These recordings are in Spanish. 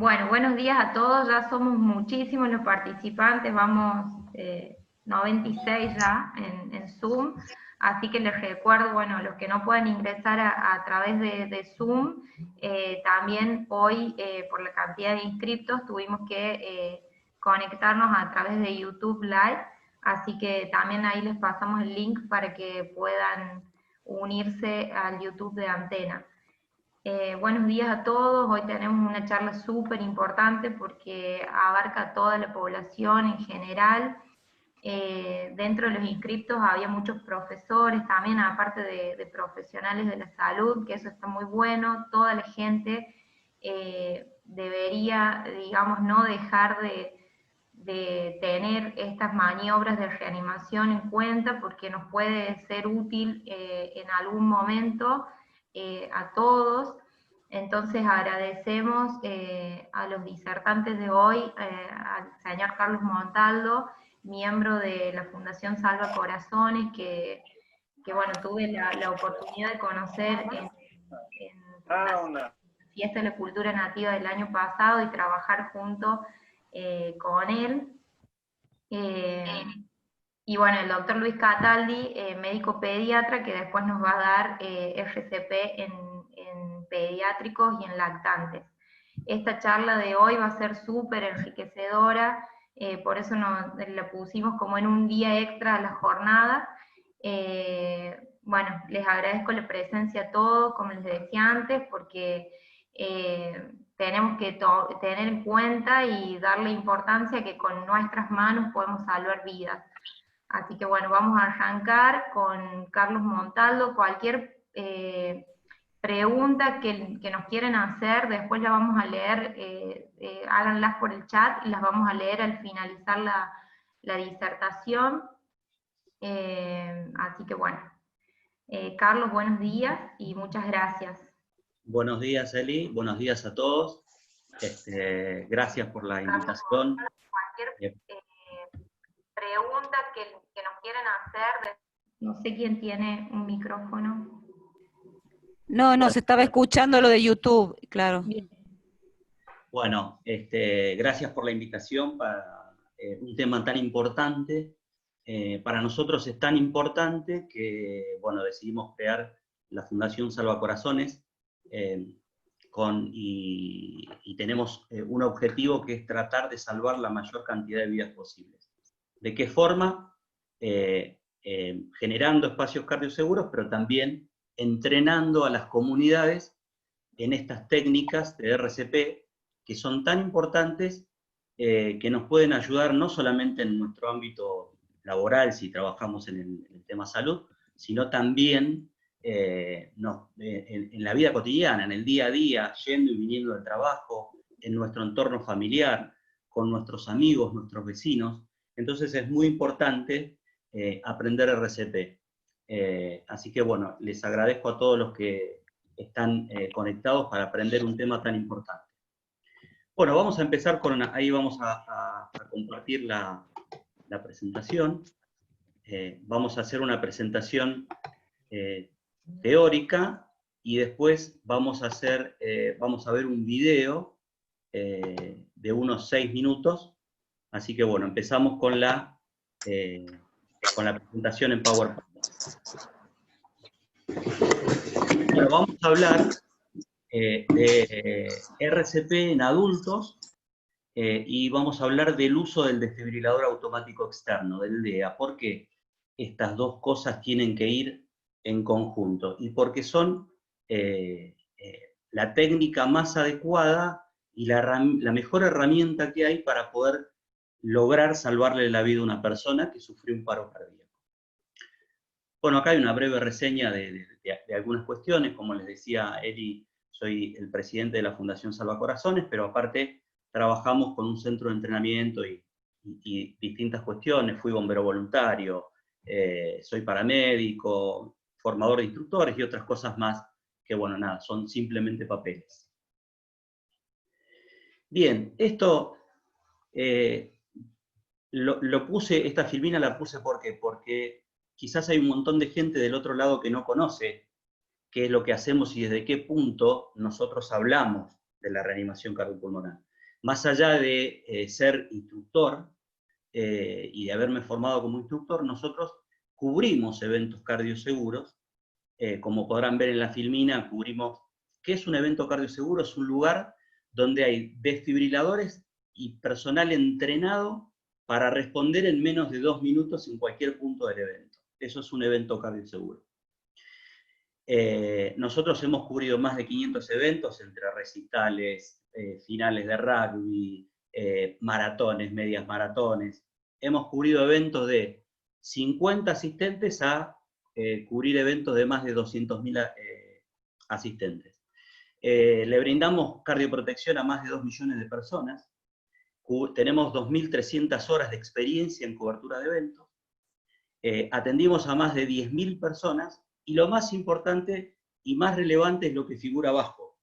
Bueno, buenos días a todos, ya somos muchísimos los participantes, vamos 96 ya en Zoom, así que les recuerdo, bueno, los que no pueden ingresar a través de Zoom, también hoy por la cantidad de inscriptos tuvimos que conectarnos a través de YouTube Live, así que también ahí les pasamos el link para que puedan unirse al YouTube de Antena. Buenos días a todos, hoy tenemos una charla súper importante porque abarca toda la población en general. Dentro de los inscriptos había muchos profesores también, aparte de profesionales de la salud, que eso está muy bueno. Toda la gente debería, digamos, no dejar de tener estas maniobras de reanimación en cuenta porque nos puede ser útil en algún momento a todos. Entonces agradecemos a los disertantes de hoy, al señor Carlos Montaldo, miembro de la Fundación Salva Corazones, que bueno, tuve la oportunidad de conocer en la Fiesta de la Cultura Nativa del año pasado y trabajar junto con él. Y bueno, el doctor Luis Cataldi, médico pediatra, que después nos va a dar RCP en pediátricos y en lactantes. Esta charla de hoy va a ser súper enriquecedora, por eso la pusimos como en un día extra a la jornada. Bueno, les agradezco la presencia a todos, como les decía antes, porque tenemos que tener en cuenta y darle importancia que con nuestras manos podemos salvar vidas. Así que bueno, vamos a arrancar con Carlos Montaldo. Cualquier pregunta que nos quieren hacer, después la vamos a leer, háganlas por el chat y las vamos a leer al finalizar la disertación. Así que bueno, Carlos, buenos días y muchas gracias. Buenos días, Eli, buenos días a todos. Gracias por la invitación. Cualquier pregunta que nos quieran hacer, no sé quién tiene un micrófono. No, se estaba escuchando lo de YouTube, claro. Bien. Bueno, gracias por la invitación para un tema tan importante. Para nosotros es tan importante que, bueno, decidimos crear la Fundación Salva Corazones y tenemos un objetivo que es tratar de salvar la mayor cantidad de vidas posibles. ¿De qué forma? Generando espacios cardioseguros, pero también entrenando a las comunidades en estas técnicas de RCP que son tan importantes que nos pueden ayudar no solamente en nuestro ámbito laboral, si trabajamos en el tema salud, sino también en la vida cotidiana, en el día a día, yendo y viniendo del trabajo, en nuestro entorno familiar, con nuestros amigos, nuestros vecinos. Entonces es muy importante aprender RCP. Así que bueno, les agradezco a todos los que están conectados para aprender un tema tan importante. Bueno, vamos a empezar ahí vamos a compartir la presentación. Vamos a hacer una presentación teórica y después vamos a ver un video de unos 6 minutos. Así que bueno, empezamos con la presentación en PowerPoint. Bueno, vamos a hablar de RCP en adultos y vamos a hablar del uso del desfibrilador automático externo, del DEA. ¿Por qué estas dos cosas tienen que ir en conjunto? Y porque son la técnica más adecuada y la mejor herramienta que hay para poder lograr salvarle la vida a una persona que sufrió un paro cardíaco. Bueno, acá hay una breve reseña de algunas cuestiones. Como les decía Eli, soy el presidente de la Fundación Salva Corazones, pero aparte trabajamos con un centro de entrenamiento y distintas cuestiones. Fui bombero voluntario, soy paramédico, formador de instructores y otras cosas más que, bueno, nada, son simplemente papeles. Bien, esto esta filmina la puse porque quizás hay un montón de gente del otro lado que no conoce qué es lo que hacemos y desde qué punto nosotros hablamos de la reanimación cardiopulmonar. Más allá de ser instructor y de haberme formado como instructor, nosotros cubrimos eventos cardioseguros. Como podrán ver en la filmina, cubrimos qué es un evento cardioseguro. Es un lugar donde hay desfibriladores y personal entrenado para responder en menos de 2 minutos en cualquier punto del evento. Eso es un evento cardioseguro. Nosotros hemos cubrido más de 500 eventos entre recitales, finales de rugby, maratones, medias maratones. Hemos cubrido eventos de 50 asistentes a cubrir eventos de más de 200.000 asistentes. Le brindamos cardioprotección a más de 2 millones de personas. Tenemos 2.300 horas de experiencia en cobertura de eventos. Atendimos a más de 10.000 personas, y lo más importante y más relevante es lo que figura abajo,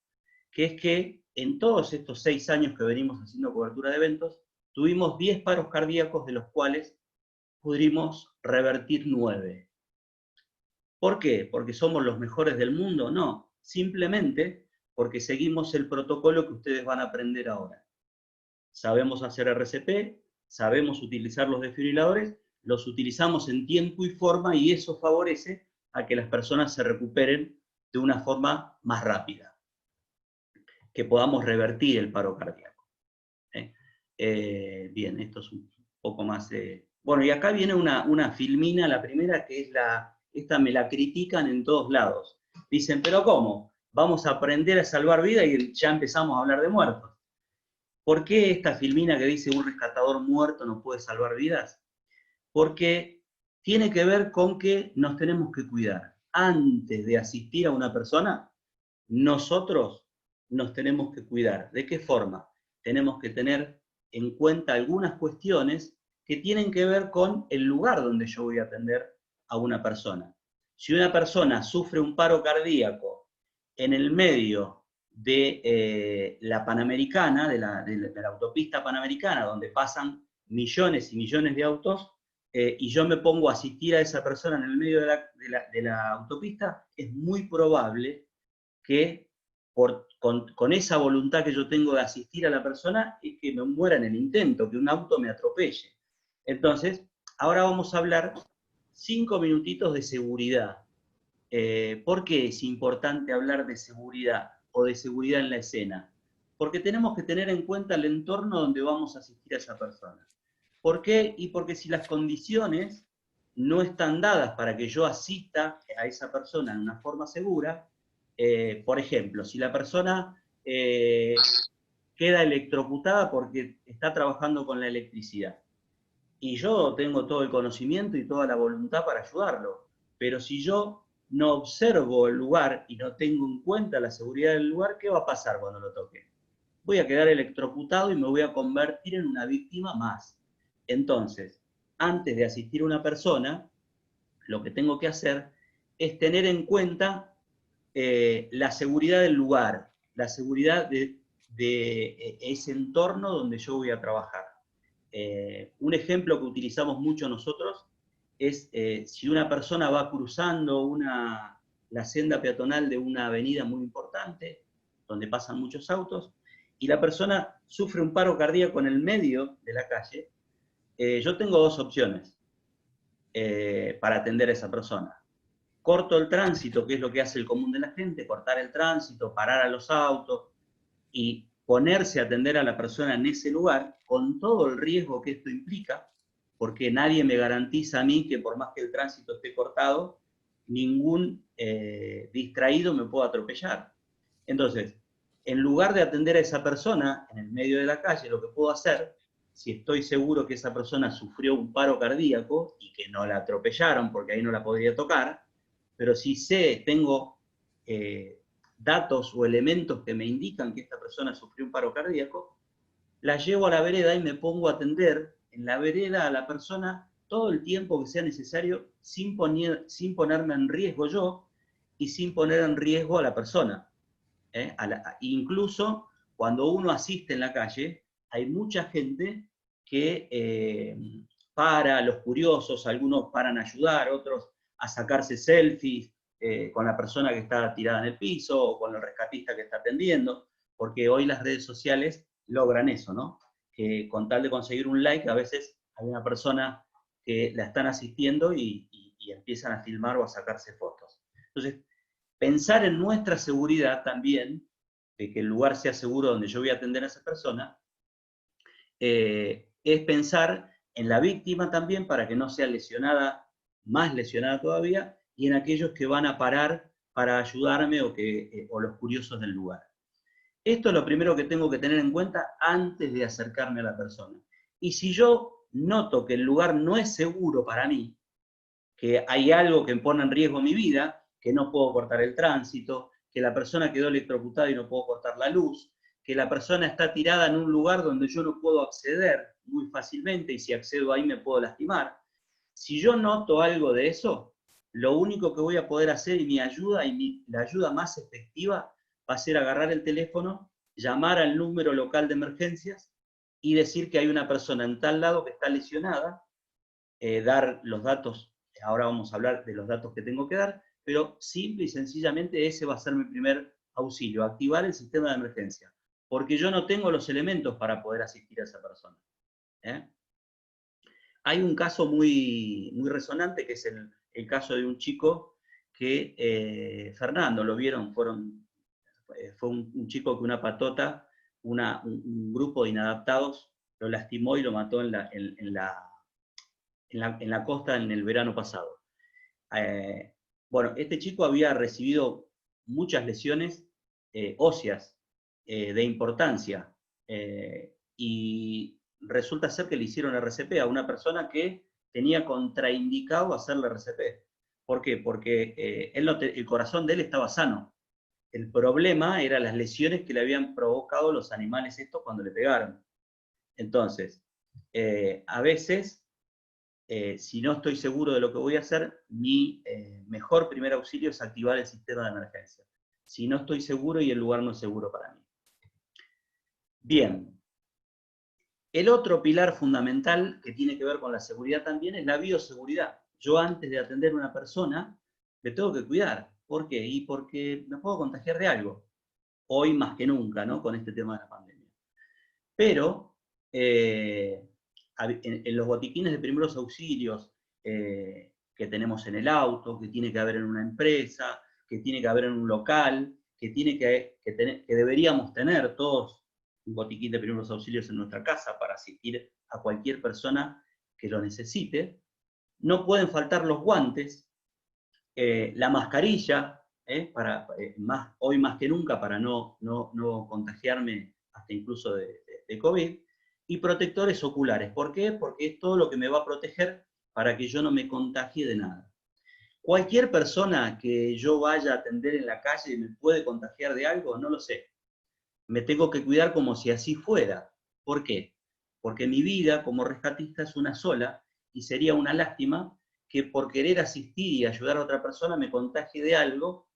que es que en todos estos 6 años que venimos haciendo cobertura de eventos, tuvimos 10 paros cardíacos, de los cuales pudimos revertir 9. ¿Por qué? ¿Porque somos los mejores del mundo? No, simplemente porque seguimos el protocolo que ustedes van a aprender ahora. Sabemos hacer RCP, sabemos utilizar los desfibriladores, los utilizamos en tiempo y forma, y eso favorece a que las personas se recuperen de una forma más rápida, que podamos revertir el paro cardíaco. Bien, esto es un poco más... Bueno, y acá viene una filmina, la primera, que es esta me la critican en todos lados. Dicen, ¿pero cómo? Vamos a aprender a salvar vidas y ya empezamos a hablar de muertos. ¿Por qué esta filmina que dice un rescatador muerto no puede salvar vidas? Porque tiene que ver con que nos tenemos que cuidar. Antes de asistir a una persona, nosotros nos tenemos que cuidar. ¿De qué forma? Tenemos que tener en cuenta algunas cuestiones que tienen que ver con el lugar donde yo voy a atender a una persona. Si una persona sufre un paro cardíaco en el medio de la Panamericana, de la autopista Panamericana, donde pasan millones y millones de autos, y yo me pongo a asistir a esa persona en el medio de la autopista, es muy probable que con esa voluntad que yo tengo de asistir a la persona, es que me muera en el intento, que un auto me atropelle. Entonces, ahora vamos a hablar 5 minutitos de seguridad. ¿Por qué es importante hablar de seguridad o de seguridad en la escena? Porque tenemos que tener en cuenta el entorno donde vamos a asistir a esa persona. ¿Por qué? Y porque si las condiciones no están dadas para que yo asista a esa persona en una forma segura, por ejemplo, si la persona queda electrocutada porque está trabajando con la electricidad, y yo tengo todo el conocimiento y toda la voluntad para ayudarlo, pero si yo no observo el lugar y no tengo en cuenta la seguridad del lugar, ¿qué va a pasar cuando lo toque? Voy a quedar electrocutado y me voy a convertir en una víctima más. Entonces, antes de asistir a una persona, lo que tengo que hacer es tener en cuenta la seguridad del lugar, la seguridad de ese entorno donde yo voy a trabajar. Un ejemplo que utilizamos mucho nosotros es si una persona va cruzando la senda peatonal de una avenida muy importante, donde pasan muchos autos, y la persona sufre un paro cardíaco en el medio de la calle, yo tengo 2 opciones para atender a esa persona. Corto el tránsito, que es lo que hace el común de la gente, cortar el tránsito, parar a los autos y ponerse a atender a la persona en ese lugar, con todo el riesgo que esto implica, porque nadie me garantiza a mí que por más que el tránsito esté cortado, ningún distraído me pueda atropellar. Entonces, en lugar de atender a esa persona en el medio de la calle, lo que puedo hacer, si estoy seguro que esa persona sufrió un paro cardíaco y que no la atropellaron, porque ahí no la podría tocar, pero si tengo datos o elementos que me indican que esta persona sufrió un paro cardíaco, la llevo a la vereda y me pongo a atender en la vereda a la persona todo el tiempo que sea necesario, sin ponerme en riesgo yo y sin poner en riesgo a la persona. Incluso cuando uno asiste en la calle, hay mucha gente que los curiosos, algunos paran a ayudar, otros a sacarse selfies con la persona que está tirada en el piso o con el rescatista que está atendiendo, porque hoy las redes sociales logran eso, ¿no? Que con tal de conseguir un like, a veces hay una persona que la están asistiendo y empiezan a filmar o a sacarse fotos. Entonces, pensar en nuestra seguridad también, de que el lugar sea seguro donde yo voy a atender a esa persona, es pensar en la víctima también para que no sea lesionada, más lesionada todavía, y en aquellos que van a parar para ayudarme o los curiosos del lugar. Esto es lo primero que tengo que tener en cuenta antes de acercarme a la persona. Y si yo noto que el lugar no es seguro para mí, que hay algo que pone en riesgo mi vida, que no puedo cortar el tránsito, que la persona quedó electrocutada y no puedo cortar la luz, que la persona está tirada en un lugar donde yo no puedo acceder muy fácilmente y si accedo ahí me puedo lastimar. Si yo noto algo de eso, lo único que voy a poder hacer y mi ayuda y la ayuda más efectiva va a ser agarrar el teléfono, llamar al número local de emergencias y decir que hay una persona en tal lado que está lesionada, dar los datos, ahora vamos a hablar de los datos que tengo que dar, pero simple y sencillamente ese va a ser mi primer auxilio, activar el sistema de emergencia, porque yo no tengo los elementos para poder asistir a esa persona. Hay un caso muy resonante, que es el caso de un chico que, Fernando, lo vieron, fue un chico que una patota, un grupo de inadaptados, lo lastimó y lo mató en la costa en el verano pasado. Bueno, este chico había recibido muchas lesiones óseas de importancia y resulta ser que le hicieron RCP a una persona que tenía contraindicado hacerle RCP. ¿Por qué? Porque el corazón de él estaba sano. El problema eran las lesiones que le habían provocado los animales estos cuando le pegaron. Entonces, a veces, si no estoy seguro de lo que voy a hacer, mi mejor primer auxilio es activar el sistema de emergencia. Si no estoy seguro y el lugar no es seguro para mí. Bien. El otro pilar fundamental que tiene que ver con la seguridad también es la bioseguridad. Yo antes de atender a una persona, me tengo que cuidar. ¿Por qué? Y porque me puedo contagiar de algo. Hoy más que nunca, ¿no? Con este tema de la pandemia. Pero en los botiquines de primeros auxilios que tenemos en el auto, que tiene que haber en una empresa, que tiene que haber en un local, que deberíamos tener todos un botiquín de primeros auxilios en nuestra casa para asistir a cualquier persona que lo necesite, no pueden faltar los guantes, la mascarilla, hoy más que nunca para no contagiarme hasta incluso de COVID, y protectores oculares. ¿Por qué? Porque es todo lo que me va a proteger para que yo no me contagie de nada. Cualquier persona que yo vaya a atender en la calle me puede contagiar de algo, no lo sé. Me tengo que cuidar como si así fuera. ¿Por qué? Porque mi vida como rescatista es una sola y sería una lástima que por querer asistir y ayudar a otra persona me contagie de algo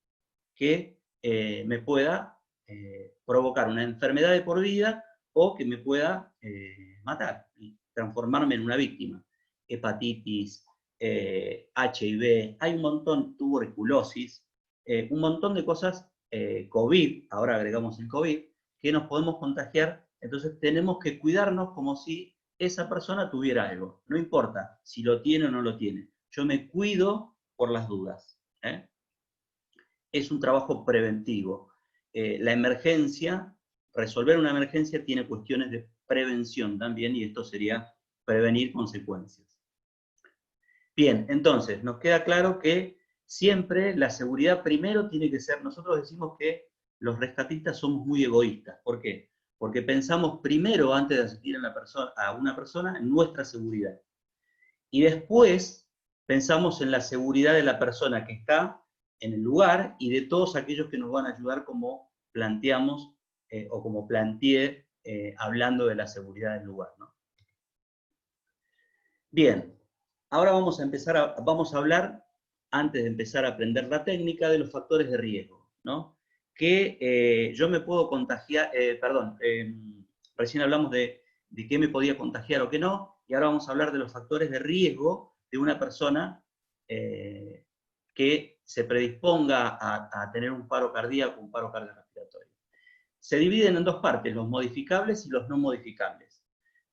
que me pueda provocar una enfermedad de por vida o que me pueda matar y transformarme en una víctima. Hepatitis, HIV, hay un montón, tuberculosis, un montón de cosas, COVID, ahora agregamos el COVID, que nos podemos contagiar, entonces tenemos que cuidarnos como si esa persona tuviera algo. No importa si lo tiene o no lo tiene. Yo me cuido por las dudas. Es un trabajo preventivo. La emergencia, resolver una emergencia tiene cuestiones de prevención también, y esto sería prevenir consecuencias. Bien, entonces, nos queda claro que siempre la seguridad primero tiene que ser, nosotros decimos que los rescatistas somos muy egoístas. ¿Por qué? Porque pensamos primero, antes de asistir a una persona, en nuestra seguridad. Y después pensamos en la seguridad de la persona que está en el lugar y de todos aquellos que nos van a ayudar, como planteamos o como planteé hablando de la seguridad del lugar, ¿no? Bien, ahora vamos a hablar, antes de empezar a aprender la técnica, de los factores de riesgo, ¿no? Que yo me puedo contagiar, recién hablamos de qué me podía contagiar o qué no, y ahora vamos a hablar de los factores de riesgo de una persona que se predisponga a tener un paro cardíaco, un paro cardiorrespiratorio. se dividen en dos partes, los modificables y los no modificables.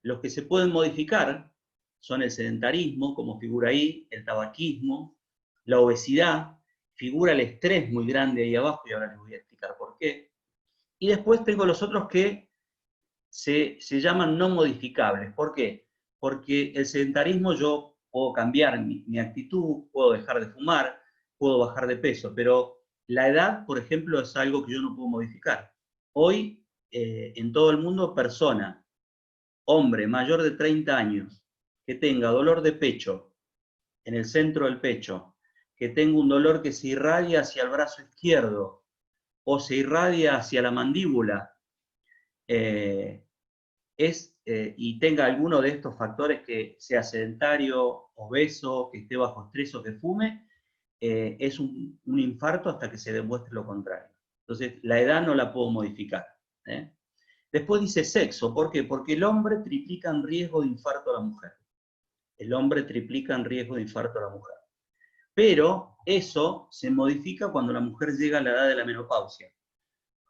Los que se pueden modificar son el sedentarismo, como figura ahí, el tabaquismo, la obesidad, figura el estrés muy grande ahí abajo, y ahora les voy a explicar por qué. Y después tengo los otros que se llaman no modificables. ¿Por qué? Porque el sedentarismo yo puedo cambiar mi actitud, puedo dejar de fumar, puedo bajar de peso, pero la edad, por ejemplo, es algo que yo no puedo modificar. Hoy, en todo el mundo, persona, hombre mayor de 30 años, que tenga dolor de pecho, en el centro del pecho, que tenga un dolor que se irradia hacia el brazo izquierdo, o se irradia hacia la mandíbula, y tenga alguno de estos factores, que sea sedentario, obeso, que esté bajo estrés o que fume, es un infarto hasta que se demuestre lo contrario. Entonces, la edad no la puedo modificar. Después dice sexo. ¿Por qué? Porque el hombre triplica en riesgo de infarto a la mujer. El hombre triplica en riesgo de infarto a la mujer. Pero eso se modifica cuando la mujer llega a la edad de la menopausia.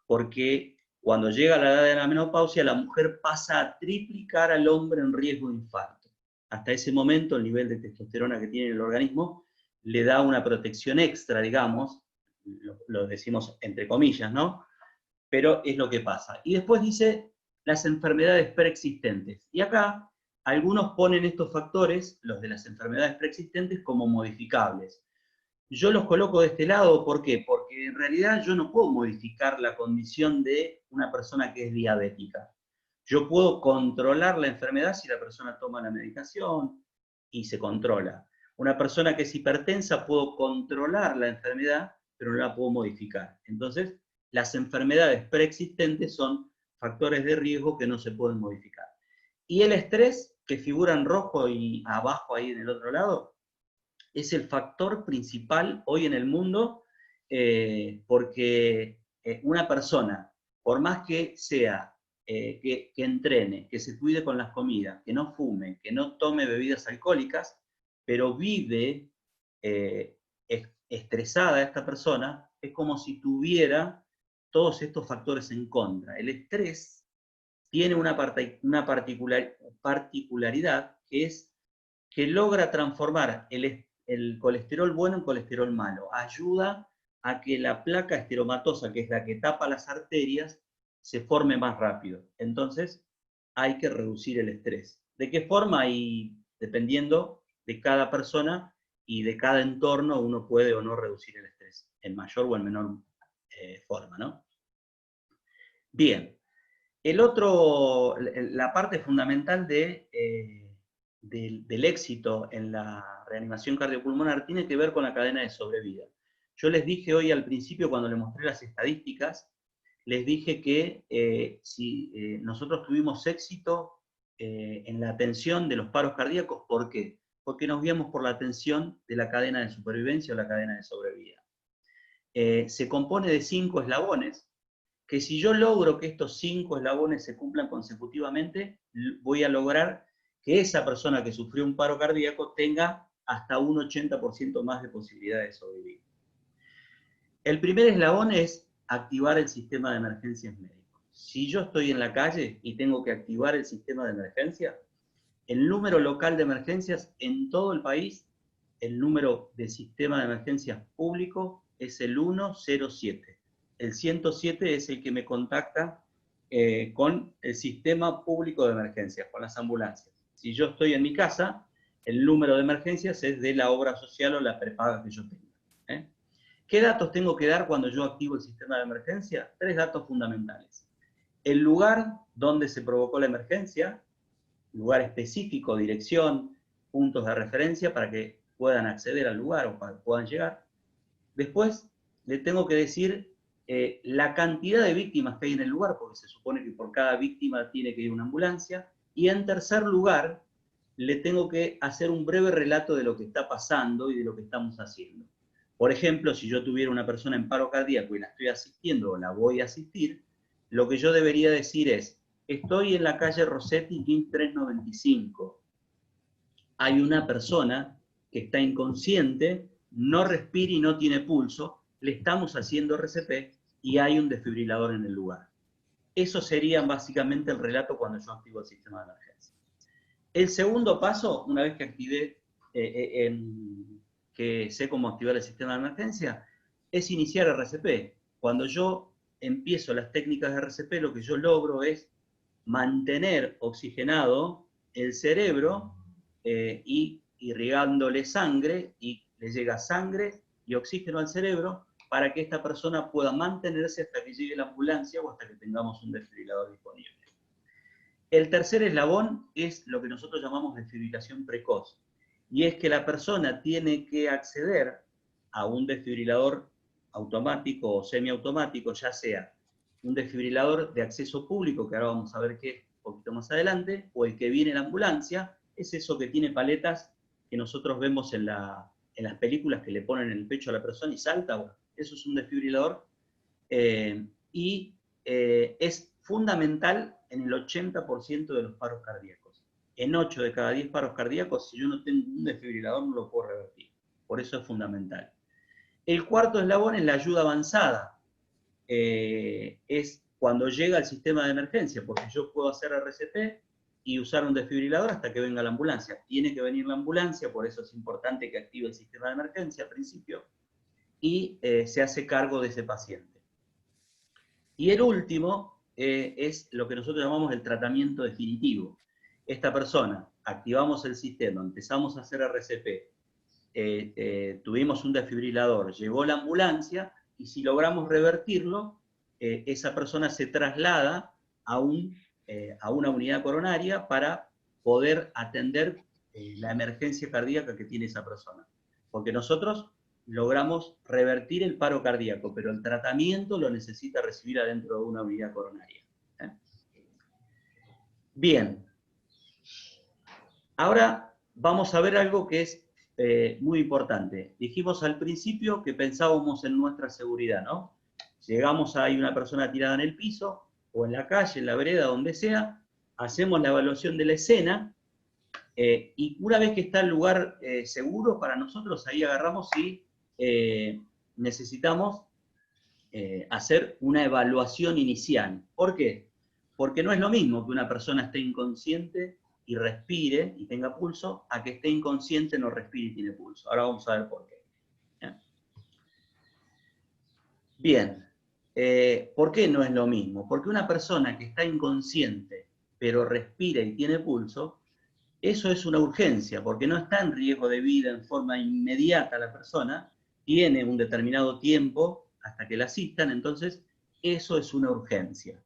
Porque cuando llega a la edad de la menopausia, la mujer pasa a triplicar al hombre en riesgo de infarto. Hasta ese momento, el nivel de testosterona que tiene el organismo le da una protección extra, digamos, lo decimos entre comillas, ¿no? Pero es lo que pasa. Y después dice las enfermedades preexistentes. Y acá algunos ponen estos factores, los de las enfermedades preexistentes, como modificables. Yo los coloco de este lado, ¿por qué? Porque en realidad yo no puedo modificar la condición de una persona que es diabética. Yo puedo controlar la enfermedad si la persona toma la medicación y se controla. Una persona que es hipertensa, puedo controlar la enfermedad, pero no la puedo modificar. Entonces, las enfermedades preexistentes son factores de riesgo que no se pueden modificar. Y el estrés, que figura en rojo y abajo ahí en el otro lado, es el factor principal hoy en el mundo, porque una persona, por más que sea, que entrene, que se cuide con las comidas, que no fume, que no tome bebidas alcohólicas, pero vive estresada esta persona, es como si tuviera todos estos factores en contra. El estrés tiene una particularidad, que es que logra transformar el colesterol bueno en colesterol malo. Ayuda a que la placa escleromatosa, que es la que tapa las arterias, se forme más rápido. Entonces, hay que reducir el estrés. ¿De qué forma? Y dependiendo de cada persona y de cada entorno, uno puede o no reducir el estrés, en mayor o en menor forma, ¿no? Bien. La parte fundamental del éxito en la reanimación cardiopulmonar tiene que ver con la cadena de sobrevida. Yo les dije hoy al principio, cuando les mostré las estadísticas, les dije que si nosotros tuvimos éxito en la atención de los paros cardíacos, ¿por qué? Porque nos guiamos por la atención de la cadena de supervivencia o la cadena de sobrevida. Se compone de 5 eslabones, que si yo logro que estos 5 eslabones se cumplan consecutivamente, voy a lograr que esa persona que sufrió un paro cardíaco tenga hasta un 80% más de posibilidades de sobrevivir. El primer eslabón es activar el sistema de emergencias médicos. Si yo estoy en la calle y tengo que activar el sistema de emergencia, el número local de emergencias en todo el país, el número de sistema de emergencias público es el 107. El 107 es el que me contacta con el sistema público de emergencias, con las ambulancias. Si yo estoy en mi casa, el número de emergencias es de la obra social o la prepaga que yo tenga. ¿Qué datos tengo que dar cuando yo activo el sistema de emergencia? 3 datos fundamentales. El lugar donde se provocó la emergencia, lugar específico, dirección, puntos de referencia para que puedan acceder al lugar o para que puedan llegar. Después, le tengo que decir la cantidad de víctimas que hay en el lugar, porque se supone que por cada víctima tiene que ir una ambulancia. Y en tercer lugar, le tengo que hacer un breve relato de lo que está pasando y de lo que estamos haciendo. Por ejemplo, si yo tuviera una persona en paro cardíaco y la estoy asistiendo o la voy a asistir, lo que yo debería decir es: estoy en la calle Rossetti, 395. Hay una persona que está inconsciente, no respira y no tiene pulso, le estamos haciendo RCP y hay un desfibrilador en el lugar. Eso sería básicamente el relato cuando yo activo el sistema de emergencia. El segundo paso, una vez que activé, que sé cómo activar el sistema de emergencia, es iniciar RCP. Cuando yo empiezo las técnicas de RCP, lo que yo logro es mantener oxigenado el cerebro y irrigándole sangre, y le llega sangre y oxígeno al cerebro para que esta persona pueda mantenerse hasta que llegue la ambulancia o hasta que tengamos un desfibrilador disponible. El tercer eslabón es lo que nosotros llamamos desfibrilación precoz, y es que la persona tiene que acceder a un desfibrilador automático o semiautomático, ya sea un desfibrilador de acceso público, que ahora vamos a ver qué es un poquito más adelante, o el que viene en la ambulancia, es eso que tiene paletas que nosotros vemos en las películas que le ponen en el pecho a la persona y salta. Bueno, eso es un desfibrilador, y es fundamental en el 80% de los paros cardíacos. En 8 de cada 10 paros cardíacos, si yo no tengo un desfibrilador, no lo puedo revertir. Por eso es fundamental. El cuarto eslabón es la ayuda avanzada. Es cuando llega el sistema de emergencia, porque yo puedo hacer RCP y usar un desfibrilador hasta que venga la ambulancia. Tiene que venir la ambulancia, por eso es importante que active el sistema de emergencia al principio, y se hace cargo de ese paciente. Y el último es lo que nosotros llamamos el tratamiento definitivo. Esta persona, activamos el sistema, empezamos a hacer RCP, tuvimos un desfibrilador, llegó la ambulancia, y si logramos revertirlo, esa persona se traslada a una unidad coronaria para poder atender la emergencia cardíaca que tiene esa persona. Porque nosotros logramos revertir el paro cardíaco, pero el tratamiento lo necesita recibir adentro de una unidad coronaria. Bien. Ahora vamos a ver algo que es muy importante. Dijimos al principio que pensábamos en nuestra seguridad, ¿no? Llegamos, hay una persona tirada en el piso, o en la calle, en la vereda, donde sea, hacemos la evaluación de la escena, y una vez que está el lugar seguro para nosotros, ahí agarramos y necesitamos hacer una evaluación inicial. ¿Por qué? Porque no es lo mismo que una persona esté inconsciente y respire y tenga pulso, a que esté inconsciente, no respire y tiene pulso. Ahora vamos a ver por qué. Bien, ¿por qué no es lo mismo? Porque una persona que está inconsciente, pero respira y tiene pulso, eso es una urgencia, porque no está en riesgo de vida en forma inmediata la persona, tiene un determinado tiempo hasta que la asistan, entonces eso es una urgencia.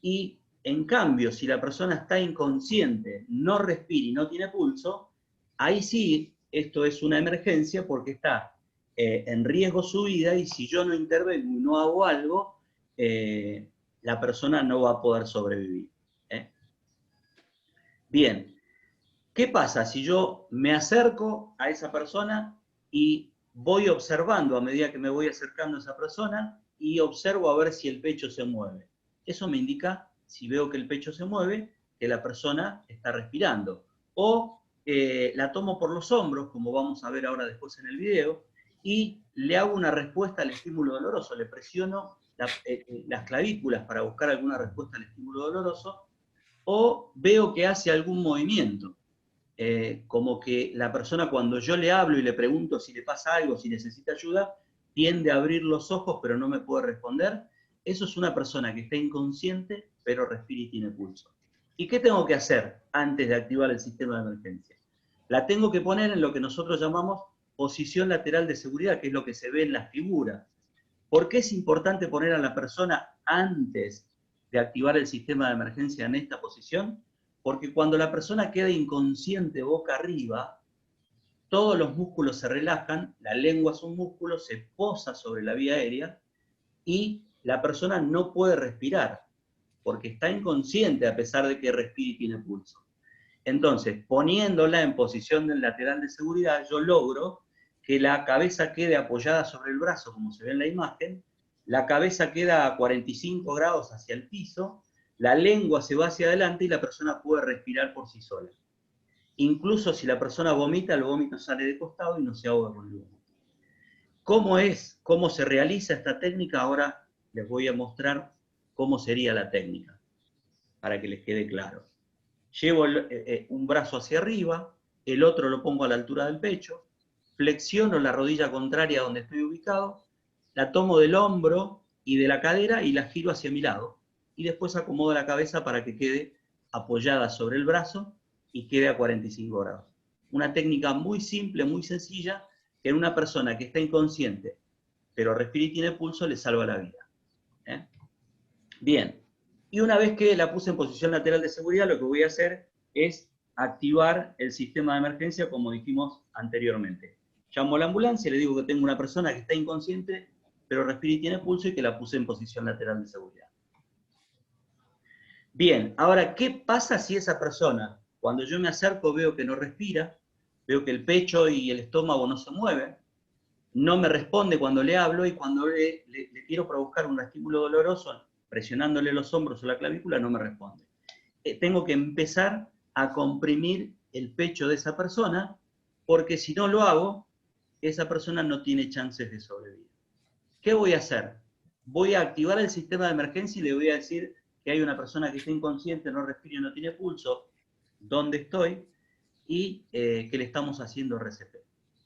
Y en cambio, si la persona está inconsciente, no respira y no tiene pulso, ahí sí, esto es una emergencia porque está en riesgo su vida, y si yo no intervengo y no hago algo, la persona no va a poder sobrevivir. Bien, ¿qué pasa si yo me acerco a esa persona y voy observando a medida que me voy acercando a esa persona y observo a ver si el pecho se mueve? Eso me indica, si veo que el pecho se mueve, que la persona está respirando. O la tomo por los hombros, como vamos a ver ahora después en el video, y le hago una respuesta al estímulo doloroso. Le presiono las clavículas para buscar alguna respuesta al estímulo doloroso, o veo que hace algún movimiento. Como que la persona, cuando yo le hablo y le pregunto si le pasa algo, si necesita ayuda, tiende a abrir los ojos pero no me puede responder. Eso es una persona que está inconsciente pero respira y tiene pulso. ¿Y qué tengo que hacer antes de activar el sistema de emergencia? La tengo que poner en lo que nosotros llamamos posición lateral de seguridad, que es lo que se ve en las figuras. ¿Por qué es importante poner a la persona antes de activar el sistema de emergencia en esta posición? Porque cuando la persona queda inconsciente boca arriba, todos los músculos se relajan, la lengua es un músculo, se posa sobre la vía aérea y la persona no puede respirar, porque está inconsciente a pesar de que respira y tiene pulso. Entonces, poniéndola en posición del lateral de seguridad, yo logro que la cabeza quede apoyada sobre el brazo, como se ve en la imagen, la cabeza queda a 45 grados hacia el piso, la lengua se va hacia adelante y la persona puede respirar por sí sola. Incluso si la persona vomita, el vómito sale de costado y no se ahoga con el vómito. ¿Cómo se realiza esta técnica? Ahora les voy a mostrar cómo sería la técnica, para que les quede claro. Llevo un brazo hacia arriba, el otro lo pongo a la altura del pecho, flexiono la rodilla contraria donde estoy ubicado, la tomo del hombro y de la cadera y la giro hacia mi lado. Y después acomodo la cabeza para que quede apoyada sobre el brazo y quede a 45 grados. Una técnica muy simple, muy sencilla, que en una persona que está inconsciente, pero respira y tiene pulso, le salva la vida. Bien, y una vez que la puse en posición lateral de seguridad, lo que voy a hacer es activar el sistema de emergencia como dijimos anteriormente. Llamo a la ambulancia, le digo que tengo una persona que está inconsciente, pero respira y tiene pulso y que la puse en posición lateral de seguridad. Bien, ahora, ¿qué pasa si esa persona, cuando yo me acerco, veo que no respira, veo que el pecho y el estómago no se mueven, no me responde cuando le hablo y cuando le quiero provocar un estímulo doloroso, presionándole los hombros o la clavícula, no me responde? Tengo que empezar a comprimir el pecho de esa persona, porque si no lo hago, esa persona no tiene chances de sobrevivir. ¿Qué voy a hacer? Voy a activar el sistema de emergencia y le voy a decir que hay una persona que está inconsciente, no respira y no tiene pulso, dónde estoy, y que le estamos haciendo RCP.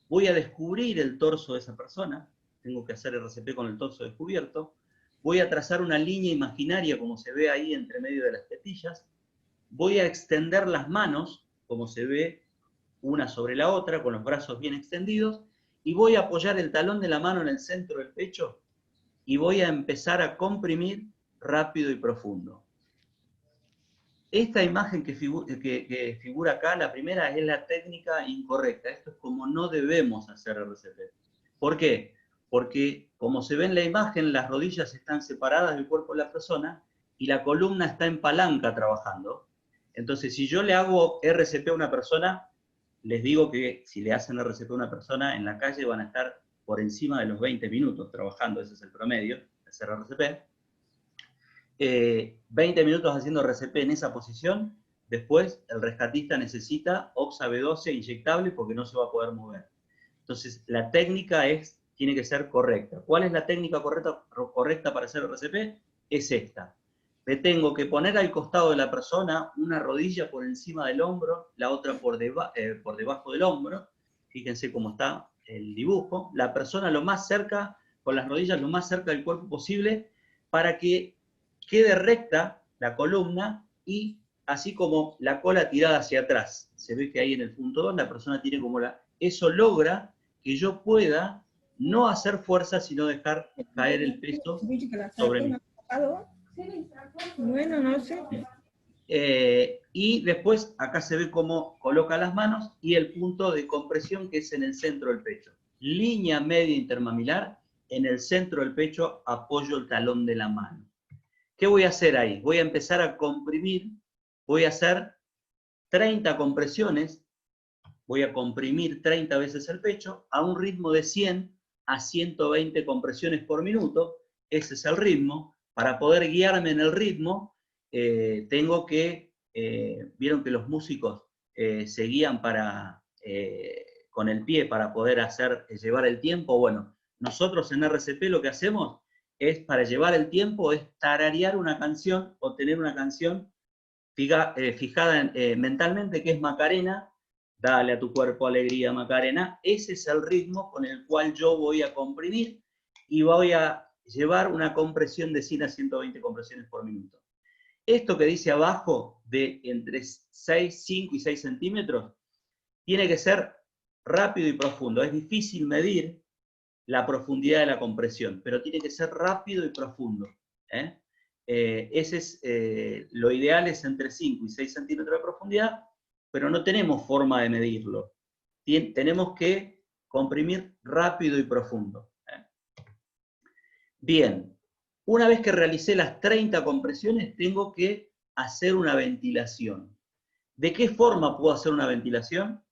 Voy a descubrir el torso de esa persona, tengo que hacer RCP con el torso descubierto, voy a trazar una línea imaginaria como se ve ahí entre medio de las tetillas, voy a extender las manos, como se ve una sobre la otra, con los brazos bien extendidos, y voy a apoyar el talón de la mano en el centro del pecho, y voy a empezar a comprimir rápido y profundo. Esta imagen que figura acá, la primera, es la técnica incorrecta. Esto es como no debemos hacer RCP. ¿Por qué? Porque, como se ve en la imagen, las rodillas están separadas del cuerpo de la persona y la columna está en palanca trabajando. Entonces, si yo le hago RCP a una persona, les digo que si le hacen RCP a una persona en la calle van a estar por encima de los 20 minutos trabajando, ese es el promedio de hacer RCP. 20 minutos haciendo RCP en esa posición, después el rescatista necesita Oxa B12 inyectable porque no se va a poder mover. Entonces, la técnica tiene que ser correcta. ¿Cuál es la técnica correcta para hacer RCP? Es esta. Me tengo que poner al costado de la persona, una rodilla por encima del hombro, la otra por debajo del hombro. Fíjense cómo está el dibujo. La persona lo más cerca, con las rodillas lo más cerca del cuerpo posible, para que quede recta la columna y así como la cola tirada hacia atrás. Se ve que ahí en el punto 2 la persona tiene como eso logra que yo pueda no hacer fuerza, sino dejar caer el peso sobre mí. Bueno, no sé. Y después acá se ve cómo coloca las manos y el punto de compresión que es en el centro del pecho. Línea media intermamilar, en el centro del pecho apoyo el talón de la mano. ¿Qué voy a hacer ahí? Voy a empezar a comprimir, voy a hacer 30 compresiones, voy a comprimir 30 veces el pecho a un ritmo de 100 a 120 compresiones por minuto. Ese es el ritmo. Para poder guiarme en el ritmo, tengo que, vieron que los músicos se guían con el pie para poder llevar el tiempo. Bueno, nosotros en RCP lo que hacemos es, para llevar el tiempo, es tararear una canción o tener una canción fijada mentalmente, que es Macarena. Dale a tu cuerpo alegría, Macarena. Ese es el ritmo con el cual yo voy a comprimir y voy a llevar una compresión de 100 a 120 compresiones por minuto. Esto que dice abajo, de entre 5 y 6 centímetros, tiene que ser rápido y profundo. Es difícil medir la profundidad de la compresión, pero tiene que ser rápido y profundo. Lo ideal es entre 5 y 6 centímetros de profundidad, pero no tenemos forma de medirlo. Tenemos que comprimir rápido y profundo. Bien, una vez que realicé las 30 compresiones, tengo que hacer una ventilación. ¿De qué forma puedo hacer una ventilación?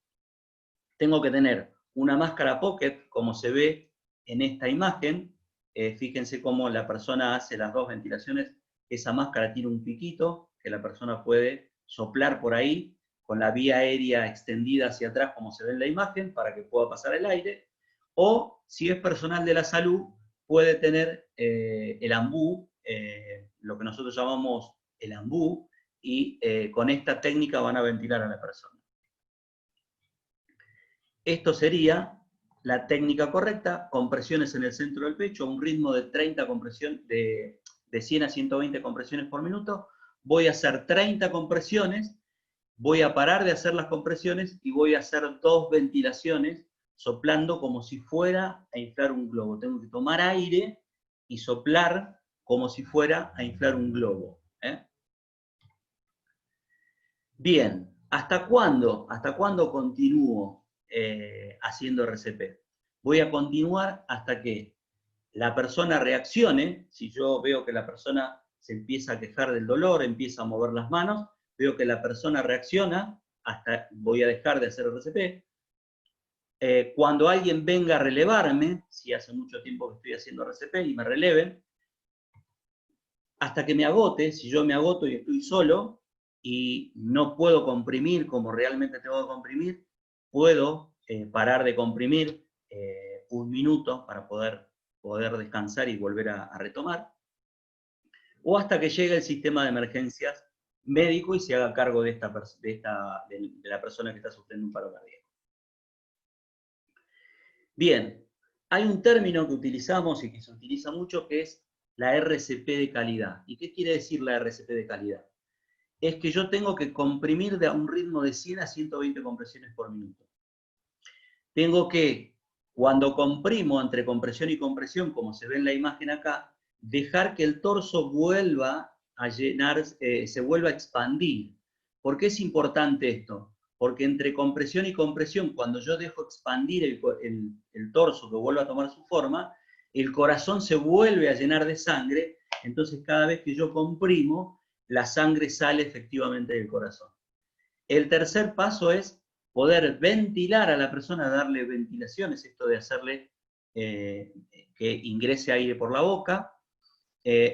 Tengo que tener una máscara pocket, como se ve en esta imagen. Fíjense cómo la persona hace las dos ventilaciones. Esa máscara tiene un piquito que la persona puede soplar por ahí, con la vía aérea extendida hacia atrás, como se ve en la imagen, para que pueda pasar el aire. O, si es personal de la salud, puede tener el ambú lo que nosotros llamamos el ambú, y con esta técnica van a ventilar a la persona. Esto sería la técnica correcta: compresiones en el centro del pecho, a un ritmo de 30 compresiones, de 100 a 120 compresiones por minuto. Voy a hacer 30 compresiones, voy a parar de hacer las compresiones y voy a hacer 2 ventilaciones, soplando como si fuera a inflar un globo. Tengo que tomar aire y soplar como si fuera a inflar un globo. Bien, ¿hasta cuándo? ¿Hasta cuándo continúo haciendo RCP? Voy a continuar hasta que la persona reaccione. Si yo veo que la persona se empieza a quejar del dolor, empieza a mover las manos, veo que la persona reacciona, hasta voy a dejar de hacer RCP. Cuando alguien venga a relevarme, si hace mucho tiempo que estoy haciendo RCP y me releven, hasta que me agote. Si yo me agoto y estoy solo y no puedo comprimir como realmente tengo que comprimir, puedo parar de comprimir un minuto para poder descansar y volver a retomar, o hasta que llegue el sistema de emergencias médico y se haga cargo de la persona que está sufriendo un paro cardíaco. Bien, hay un término que utilizamos y que se utiliza mucho, que es la RCP de calidad. ¿Y qué quiere decir la RCP de calidad? Es que yo tengo que comprimir a un ritmo de 100 a 120 compresiones por minuto. Tengo que, cuando comprimo entre compresión y compresión, como se ve en la imagen acá, dejar que el torso vuelva a llenar, se vuelva a expandir. ¿Por qué es importante esto? Porque entre compresión y compresión, cuando yo dejo expandir el torso, que vuelva a tomar su forma, el corazón se vuelve a llenar de sangre. Entonces cada vez que yo comprimo, la sangre sale efectivamente del corazón. El tercer paso es poder ventilar a la persona, darle ventilaciones, esto de hacerle que ingrese aire por la boca,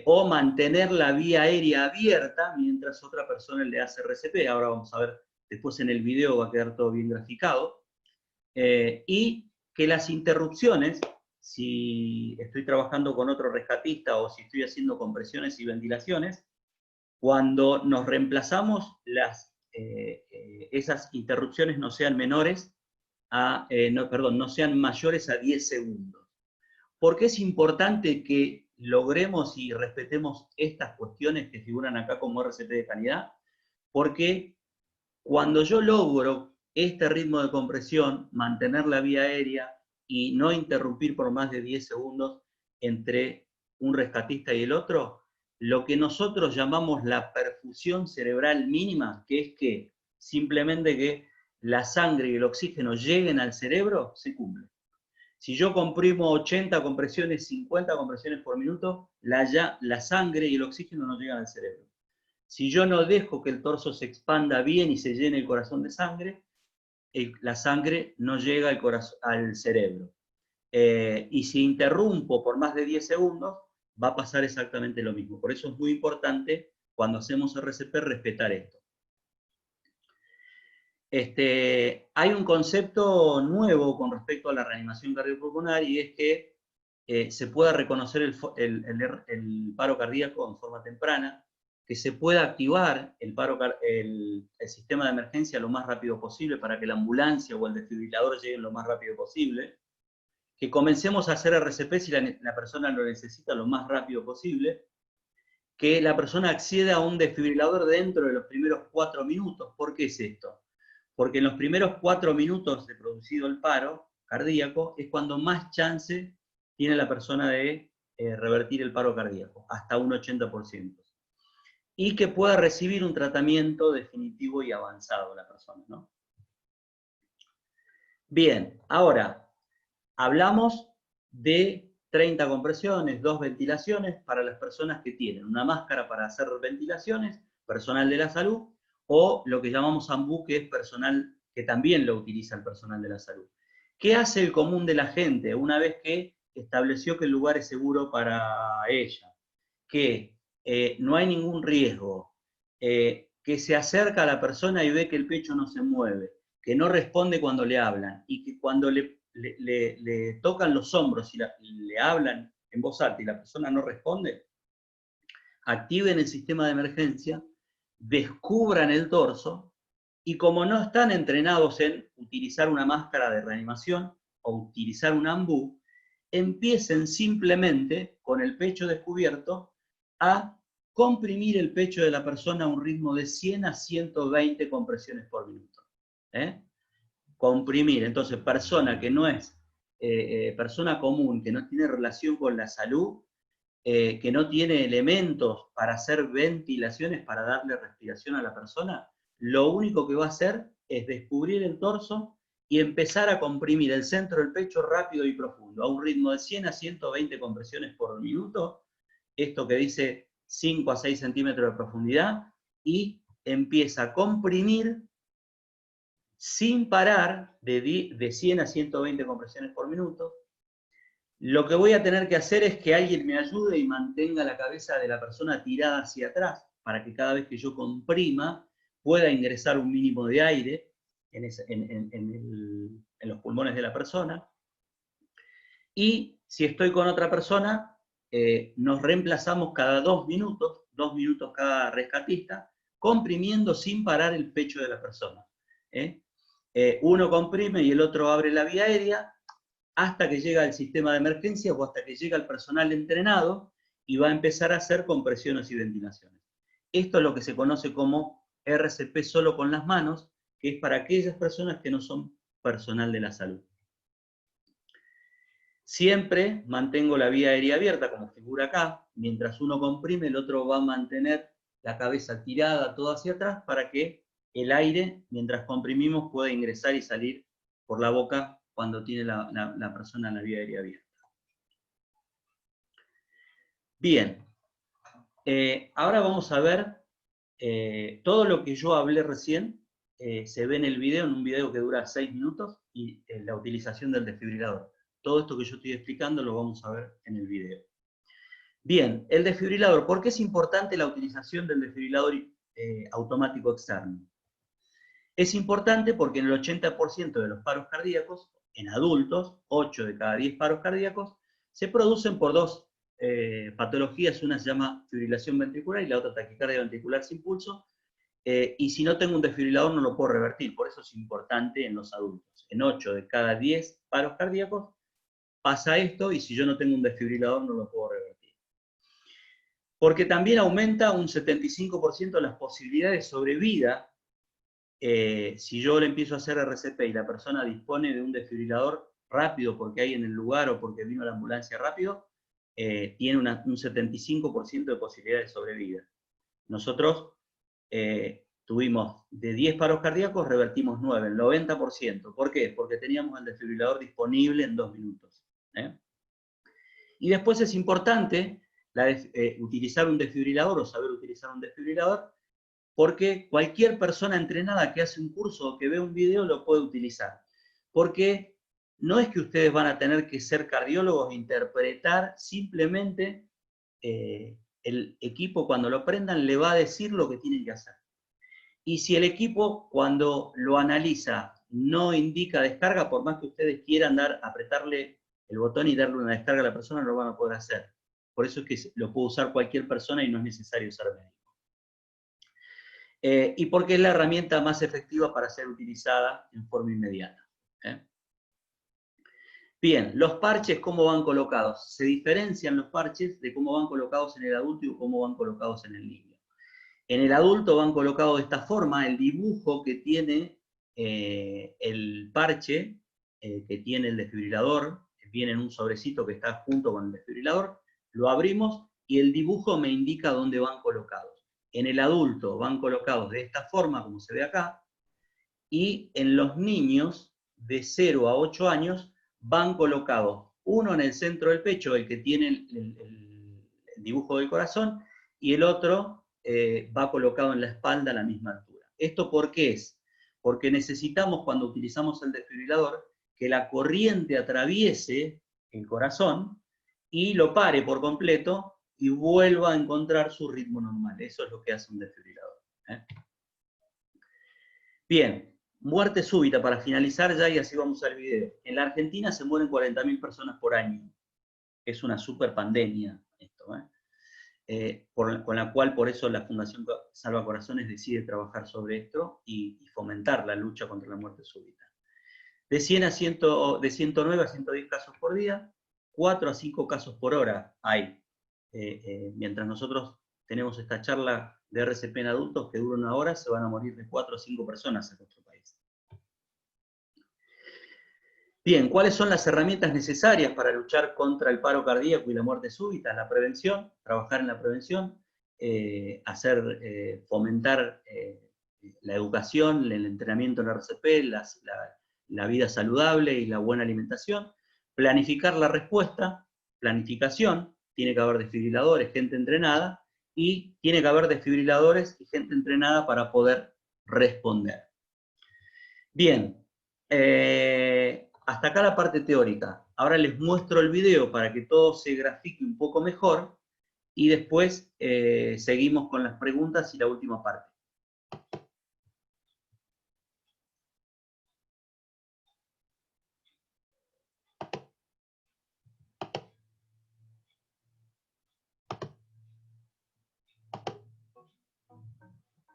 o mantener la vía aérea abierta mientras otra persona le hace RCP. Ahora vamos a ver, después en el video va a quedar todo bien graficado. Y que las interrupciones, si estoy trabajando con otro rescatista o si estoy haciendo compresiones y ventilaciones, cuando nos reemplazamos, esas interrupciones no sean menores a, no sean mayores a 10 segundos. ¿Por qué es importante que logremos y respetemos estas cuestiones que figuran acá como RCP de calidad? Porque cuando yo logro este ritmo de compresión, mantener la vía aérea y no interrumpir por más de 10 segundos entre un rescatista y el otro, lo que nosotros llamamos la perfusión cerebral mínima, que es que simplemente que la sangre y el oxígeno lleguen al cerebro, se cumple. Si yo comprimo 80 compresiones, 50 compresiones por minuto, la sangre y el oxígeno no llegan al cerebro. Si yo no dejo que el torso se expanda bien y se llene el corazón de sangre, la sangre no llega al cerebro. Y si interrumpo por más de 10 segundos, va a pasar exactamente lo mismo. Por eso es muy importante, cuando hacemos RCP, respetar esto. Hay un concepto nuevo con respecto a la reanimación cardiopulmonar, y es que se pueda reconocer el paro cardíaco en forma temprana, que se pueda activar el sistema de emergencia lo más rápido posible para que la ambulancia o el desfibrilador lleguen lo más rápido posible, que comencemos a hacer RCP si la persona lo necesita lo más rápido posible, que la persona acceda a un desfibrilador dentro de los primeros 4 minutos. ¿Por qué es esto? Porque en los primeros 4 minutos de producido el paro cardíaco es cuando más chance tiene la persona de revertir el paro cardíaco, hasta un 80%. Y que pueda recibir un tratamiento definitivo y avanzado la persona, ¿no? Bien, ahora, hablamos de 30 compresiones, 2 ventilaciones para las personas que tienen una máscara para hacer ventilaciones, personal de la salud, o lo que llamamos ambú, que es personal, que también lo utiliza el personal de la salud. ¿Qué hace el común de la gente una vez que estableció que el lugar es seguro para ella? Que no hay ningún riesgo, que se acerca a la persona y ve que el pecho no se mueve, que no responde cuando le hablan, y que cuando le tocan los hombros y le hablan en voz alta y la persona no responde, activen el sistema de emergencia, descubran el torso, y como no están entrenados en utilizar una máscara de reanimación o utilizar un ambú, empiecen simplemente con el pecho descubierto a comprimir el pecho de la persona a un ritmo de 100 a 120 compresiones por minuto. Comprimir, entonces persona que no es persona común, que no tiene relación con la salud, que no tiene elementos para hacer ventilaciones, para darle respiración a la persona, lo único que va a hacer es descubrir el torso y empezar a comprimir el centro del pecho rápido y profundo, a un ritmo de 100 a 120 compresiones por minuto, esto que dice 5 a 6 centímetros de profundidad, y empieza a comprimir sin parar de 100 a 120 compresiones por minuto. Lo que voy a tener que hacer es que alguien me ayude y mantenga la cabeza de la persona tirada hacia atrás, para que cada vez que yo comprima pueda ingresar un mínimo de aire en los pulmones de la persona. Y si estoy con otra persona, nos reemplazamos cada 2 minutos cada rescatista, comprimiendo sin parar el pecho de la persona. Uno comprime y el otro abre la vía aérea, hasta que llega el sistema de emergencia o hasta que llega el personal entrenado y va a empezar a hacer compresiones y ventilaciones. Esto es lo que se conoce como RCP solo con las manos, que es para aquellas personas que no son personal de la salud. Siempre mantengo la vía aérea abierta, como figura acá. Mientras uno comprime, el otro va a mantener la cabeza tirada todo hacia atrás para que el aire, mientras comprimimos, pueda ingresar y salir por la boca cuando tiene la persona la vía aérea abierta. Bien, ahora vamos a ver todo lo que yo hablé recién, se ve en el video, en un video que dura 6 minutos, y la utilización del desfibrilador. Todo esto que yo estoy explicando lo vamos a ver en el video. Bien, el desfibrilador. ¿Por qué es importante la utilización del desfibrilador automático externo? Es importante porque en el 80% de los paros cardíacos, en adultos, 8 de cada 10 paros cardíacos, se producen por 2 patologías. Una se llama fibrilación ventricular y la otra taquicardia ventricular sin pulso. Y si no tengo un desfibrilador no lo puedo revertir, por eso es importante en los adultos. En 8 de cada 10 paros cardíacos pasa esto, y si yo no tengo un desfibrilador no lo puedo revertir. Porque también aumenta un 75% las posibilidades de sobrevida. Si yo le empiezo a hacer RCP y la persona dispone de un desfibrilador rápido porque hay en el lugar o porque vino la ambulancia rápido, tiene un 75% de posibilidades de sobrevida. Nosotros tuvimos de 10 paros cardíacos, revertimos 9, el 90%. ¿Por qué? Porque teníamos el desfibrilador disponible en 2 minutos. Y después es importante utilizar un desfibrilador o saber utilizar un desfibrilador, porque cualquier persona entrenada que hace un curso o que ve un video lo puede utilizar. Porque no es que ustedes van a tener que ser cardiólogos e interpretar, simplemente el equipo cuando lo prendan le va a decir lo que tienen que hacer. Y si el equipo cuando lo analiza no indica descarga, por más que ustedes quieran apretarle el botón y darle una descarga a la persona, no lo van a poder hacer. Por eso es que lo puede usar cualquier persona y no es necesario usar médico. Y porque es la herramienta más efectiva para ser utilizada en forma inmediata. Bien, los parches, ¿cómo van colocados? Se diferencian los parches de cómo van colocados en el adulto y cómo van colocados en el niño. En el adulto van colocados de esta forma. El dibujo que tiene el parche, que tiene el desfibrilador, que viene en un sobrecito que está junto con el desfibrilador, lo abrimos y el dibujo me indica dónde van colocados. En el adulto van colocados de esta forma, como se ve acá, y en los niños de 0 a 8 años van colocados uno en el centro del pecho, el que tiene el dibujo del corazón, y el otro va colocado en la espalda a la misma altura. ¿Esto por qué es? Porque necesitamos, cuando utilizamos el desfibrilador, que la corriente atraviese el corazón y lo pare por completo y vuelva a encontrar su ritmo normal. Eso es lo que hace un desfibrilador. Bien, muerte súbita para finalizar ya, y así vamos al video. En la Argentina se mueren 40.000 personas por año. Es una super pandemia esto. con la cual por eso la Fundación Salva Corazones decide trabajar sobre esto y fomentar la lucha contra la muerte súbita. De 109 a 110 casos por día, 4 a 5 casos por hora hay. Mientras nosotros tenemos esta charla de RCP en adultos que dura 1 hora, se van a morir de 4 a 5 personas en nuestro país. Bien, ¿cuáles son las herramientas necesarias para luchar contra el paro cardíaco y la muerte súbita? La prevención, trabajar en la prevención, fomentar la educación, el entrenamiento en la RCP, la vida saludable y la buena alimentación, planificar la respuesta, planificación, tiene que haber desfibriladores, gente entrenada, y tiene que haber desfibriladores y gente entrenada para poder responder. Bien, hasta acá la parte teórica. Ahora les muestro el video para que todo se grafique un poco mejor y después seguimos con las preguntas y la última parte.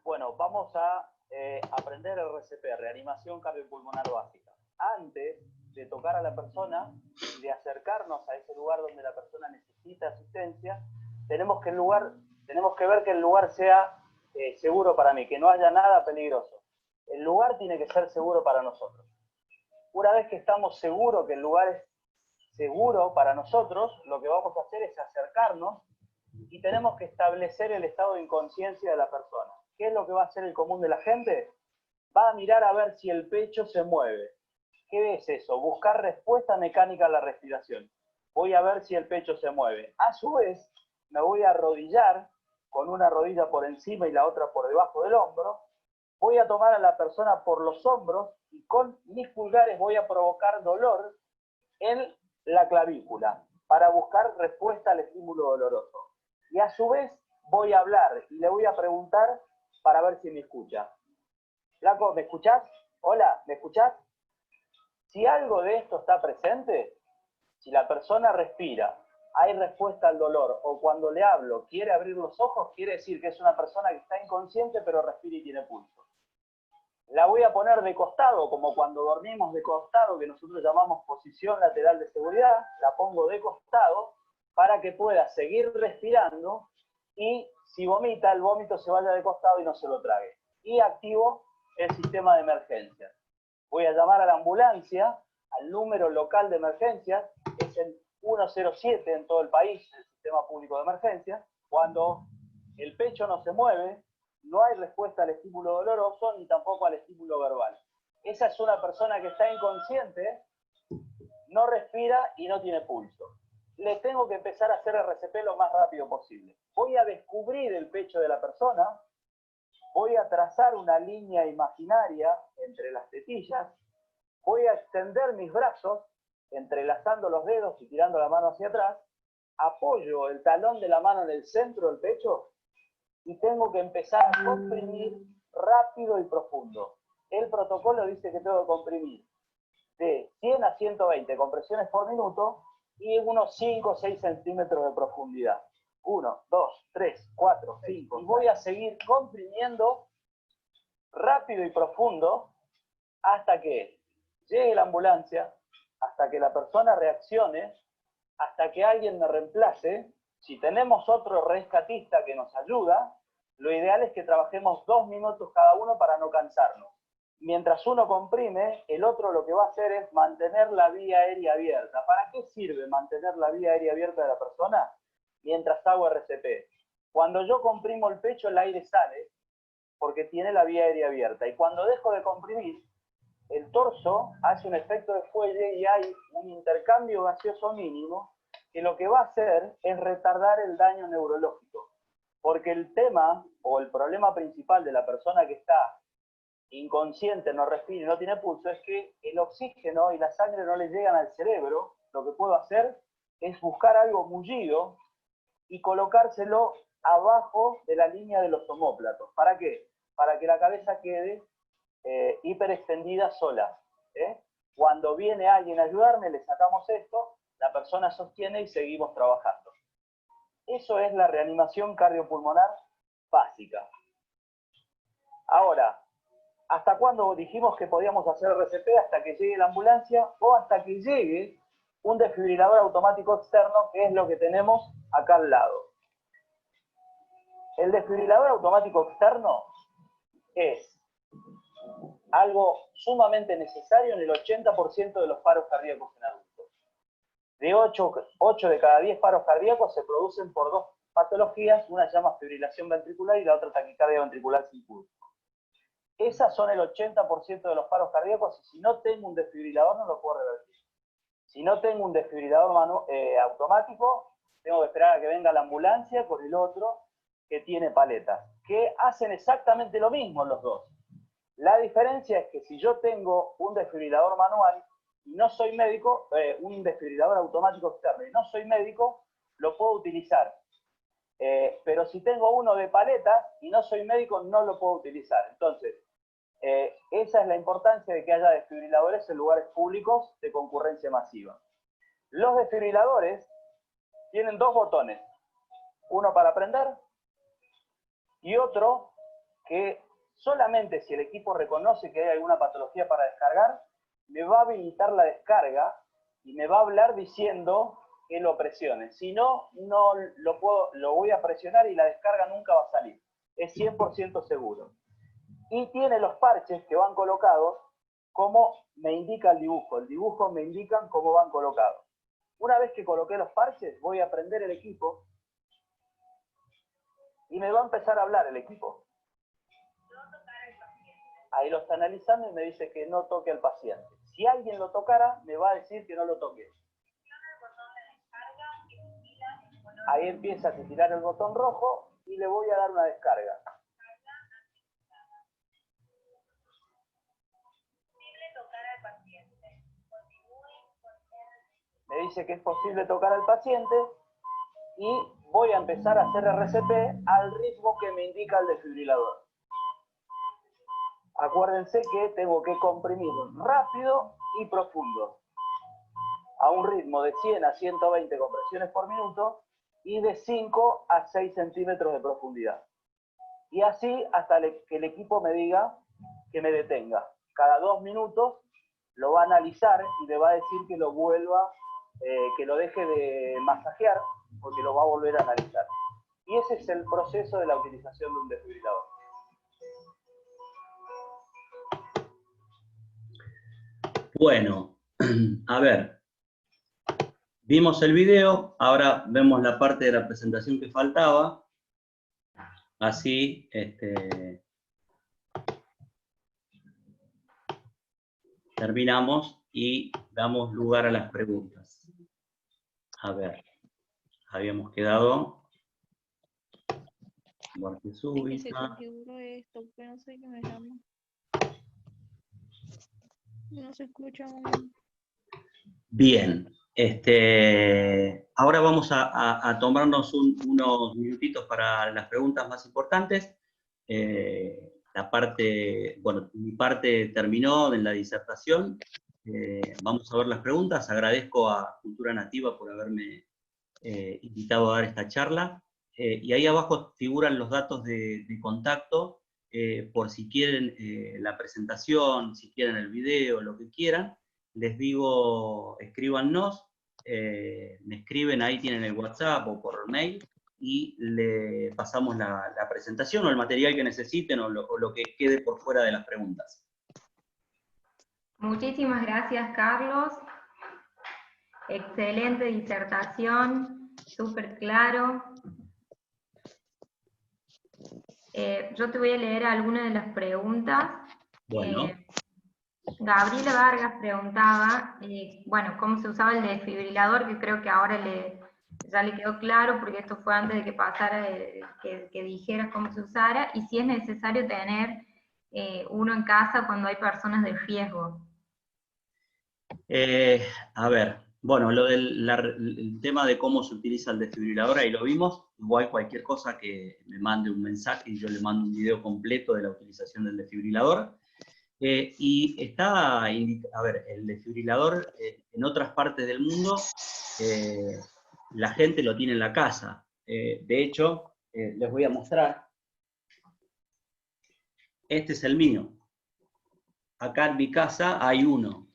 Bueno, vamos a aprender el RCP, reanimación cardiopulmonar básica. Antes de tocar a la persona y de acercarnos a ese lugar donde la persona necesita asistencia, tenemos que ver que el lugar sea seguro para mí, que no haya nada peligroso. El lugar tiene que ser seguro para nosotros. Una vez que estamos seguros que el lugar es seguro para nosotros, lo que vamos a hacer es acercarnos y tenemos que establecer el estado de inconsciencia de la persona. ¿Qué es lo que va a hacer el común de la gente? Va a mirar a ver si el pecho se mueve. ¿Qué es eso? Buscar respuesta mecánica a la respiración. Voy a ver si el pecho se mueve. A su vez, me voy a arrodillar con una rodilla por encima y la otra por debajo del hombro. Voy a tomar a la persona por los hombros y con mis pulgares voy a provocar dolor en la clavícula para buscar respuesta al estímulo doloroso. Y a su vez voy a hablar y le voy a preguntar para ver si me escucha. Flaco, ¿me escuchás? Hola, ¿me escuchás? Si algo de esto está presente, si la persona respira, hay respuesta al dolor, o cuando le hablo quiere abrir los ojos, quiere decir que es una persona que está inconsciente pero respira y tiene pulso. La voy a poner de costado, como cuando dormimos de costado, que nosotros llamamos posición lateral de seguridad, la pongo de costado para que pueda seguir respirando y si vomita, el vómito se vaya de costado y no se lo trague. Y activo el sistema de emergencias. Voy a llamar a la ambulancia, al número local de emergencias, es el 107 en todo el país, el sistema público de emergencias. Cuando el pecho no se mueve, no hay respuesta al estímulo doloroso ni tampoco al estímulo verbal. Esa es una persona que está inconsciente, no respira y no tiene pulso. Le tengo que empezar a hacer RCP lo más rápido posible. Voy a descubrir el pecho de la persona, voy a trazar una línea imaginaria entre las tetillas, voy a extender mis brazos, entrelazando los dedos y tirando la mano hacia atrás, apoyo el talón de la mano en el centro del pecho y tengo que empezar a comprimir rápido y profundo. El protocolo dice que tengo que comprimir de 100 a 120 compresiones por minuto y unos 5 o 6 centímetros de profundidad. 1, 2, 3, 4, 5. Y voy a seguir comprimiendo rápido y profundo hasta que llegue la ambulancia, hasta que la persona reaccione, hasta que alguien me reemplace. Si tenemos otro rescatista que nos ayuda, lo ideal es que trabajemos 2 minutos cada uno para no cansarnos. Mientras uno comprime, el otro lo que va a hacer es mantener la vía aérea abierta. ¿Para qué sirve mantener la vía aérea abierta de la persona? Mientras hago RCP. Cuando yo comprimo el pecho, el aire sale porque tiene la vía aérea abierta. Y cuando dejo de comprimir, el torso hace un efecto de fuelle y hay un intercambio gaseoso mínimo que lo que va a hacer es retardar el daño neurológico. Porque el tema o el problema principal de la persona que está inconsciente, no respira y no tiene pulso, es que el oxígeno y la sangre no le llegan al cerebro. Lo que puedo hacer es buscar algo mullido y colocárselo abajo de la línea de los omóplatos. ¿Para qué? Para que la cabeza quede hiperextendida sola. Cuando viene alguien a ayudarme, le sacamos esto, la persona sostiene y seguimos trabajando. Eso es la reanimación cardiopulmonar básica. Ahora, ¿hasta cuándo dijimos que podíamos hacer RCP? Hasta que llegue la ambulancia o hasta que llegue un desfibrilador automático externo, que es lo que tenemos acá al lado. El desfibrilador automático externo es algo sumamente necesario en el 80% de los paros cardíacos en adultos. De 8 de cada 10 paros cardíacos se producen por dos patologías, una se llama fibrilación ventricular y la otra taquicardia ventricular sin pulso. Esas son el 80% de los paros cardíacos y si no tengo un desfibrilador no lo puedo revertir. Si no tengo un desfibrilador automático, tengo que esperar a que venga la ambulancia con el otro que tiene paletas, que hacen exactamente lo mismo los dos. La diferencia es que si yo tengo un desfibrilador manual y no soy médico, un desfibrilador automático externo y no soy médico, lo puedo utilizar. Pero si tengo uno de paletas y no soy médico, no lo puedo utilizar. Entonces, esa es la importancia de que haya desfibriladores en lugares públicos de concurrencia masiva. Los desfibriladores tienen dos botones, uno para prender y otro que solamente si el equipo reconoce que hay alguna patología para descargar, me va a habilitar la descarga y me va a hablar diciendo que lo presione. Si no, no lo voy a presionar y la descarga nunca va a salir. Es 100% seguro. Y tiene los parches que van colocados como me indica el dibujo. El dibujo me indica cómo van colocados. Una vez que coloqué los parches, voy a prender el equipo y me va a empezar a hablar el equipo. Ahí lo está analizando y me dice que no toque al paciente. Si alguien lo tocara, me va a decir que no lo toque. Ahí empieza a tirar el botón rojo y le voy a dar una descarga. Me dice que es posible tocar al paciente y voy a empezar a hacer RCP al ritmo que me indica el desfibrilador. Acuérdense que tengo que comprimir rápido y profundo, a un ritmo de 100 a 120 compresiones por minuto y de 5 a 6 centímetros de profundidad. Y así hasta que el equipo me diga que me detenga. Cada 2 minutos lo va a analizar y le va a decir que lo vuelva, que lo deje de masajear, porque lo va a volver a analizar. Y ese es el proceso de la utilización de un desfibrilador. Bueno, a ver, vimos el video, ahora vemos la parte de la presentación que faltaba, así terminamos y damos lugar a las preguntas. A ver, habíamos quedado... Muerte súbita. Es que se configuró esto, pero no sé qué me llama. No se escucha muy bien. Bien, ahora vamos a tomarnos unos minutitos para las preguntas más importantes. Mi parte terminó en la disertación. Vamos a ver las preguntas. Agradezco a Cultura Nativa por haberme invitado a dar esta charla. Y ahí abajo figuran los datos de contacto, por si quieren la presentación, si quieren el video, lo que quieran. Les digo, escríbanos, me escriben, ahí tienen el WhatsApp o por mail, y le pasamos la presentación o el material que necesiten o lo que quede por fuera de las preguntas. Muchísimas gracias, Carlos. Excelente disertación, súper claro. Yo te voy a leer algunas de las preguntas. Bueno. Gabriela Vargas preguntaba, bueno, cómo se usaba el desfibrilador, que creo que ahora ya le quedó claro, porque esto fue antes de que pasara, que dijera cómo se usara, y si es necesario tener uno en casa cuando hay personas de riesgo. A ver, bueno, el tema de cómo se utiliza el desfibrilador, ahí lo vimos. Igual cualquier cosa que me mande un mensaje y yo le mando un video completo de la utilización del desfibrilador. Y está, a ver, el desfibrilador en otras partes del mundo, la gente lo tiene en la casa. de hecho, les voy a mostrar. Este es el mío. Acá en mi casa hay uno.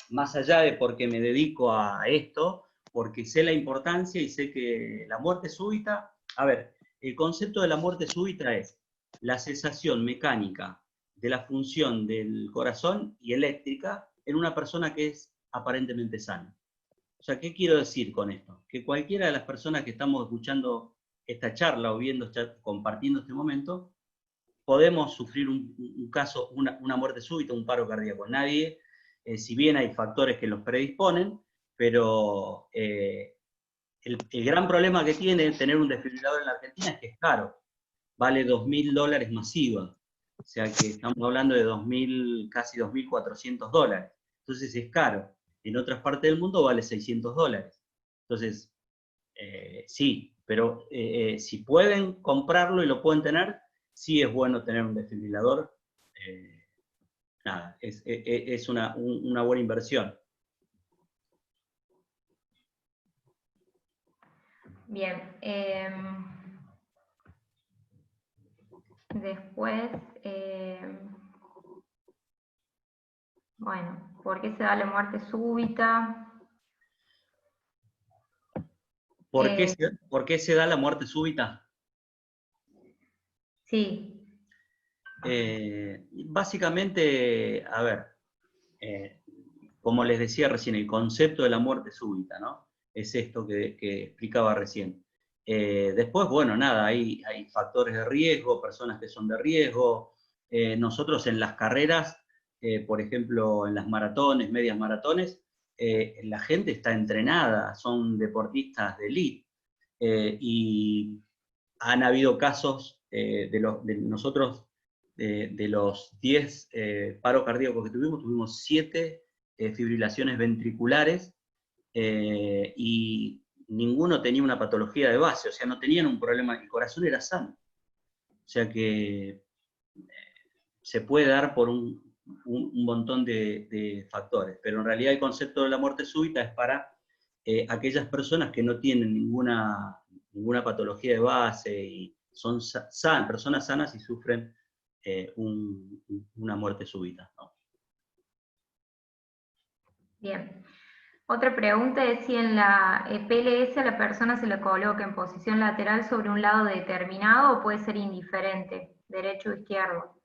Más allá de porque me dedico a esto, porque sé la importancia y sé que la muerte súbita, a ver, el concepto de la muerte súbita es la cesación mecánica de la función del corazón y eléctrica en una persona que es aparentemente sana. O sea, ¿qué quiero decir con esto? Que cualquiera de las personas que estamos escuchando esta charla o viendo, compartiendo este momento, podemos sufrir un caso, una muerte súbita, un paro cardíaco. Nadie, si bien hay factores que los predisponen, pero el gran problema que tiene tener un desfibrilador en la Argentina es que es caro. Vale $2.000 masiva. O sea que estamos hablando de 2.000, casi $2.400. Entonces es caro. En otras partes del mundo vale $600. Entonces, sí, pero si pueden comprarlo y lo pueden tener, sí es bueno tener un desfibrilador. Nada, es una buena inversión. Bien. Después, bueno, ¿por qué se da la muerte súbita? ¿Por qué se da la muerte súbita? Sí. Básicamente, a ver, como les decía recién, el concepto de la muerte súbita, ¿no? Es esto que explicaba recién. Después, bueno, nada, hay factores de riesgo, personas que son de riesgo. Nosotros en las carreras, por ejemplo, en las maratones, medias maratones, la gente está entrenada, son deportistas de élite. Y han habido casos de nosotros, de los 10 paros cardíacos que tuvimos 7 fibrilaciones ventriculares y ninguno tenía una patología de base, o sea, no tenían un problema, el corazón era sano. O sea que se puede dar por un montón de factores, pero en realidad el concepto de la muerte súbita es para aquellas personas que no tienen ninguna patología de base y son personas sanas y sufren una muerte súbita, ¿no? Bien. Otra pregunta es si en la PLS a la persona se le coloca en posición lateral sobre un lado determinado o puede ser indiferente, derecho o izquierdo.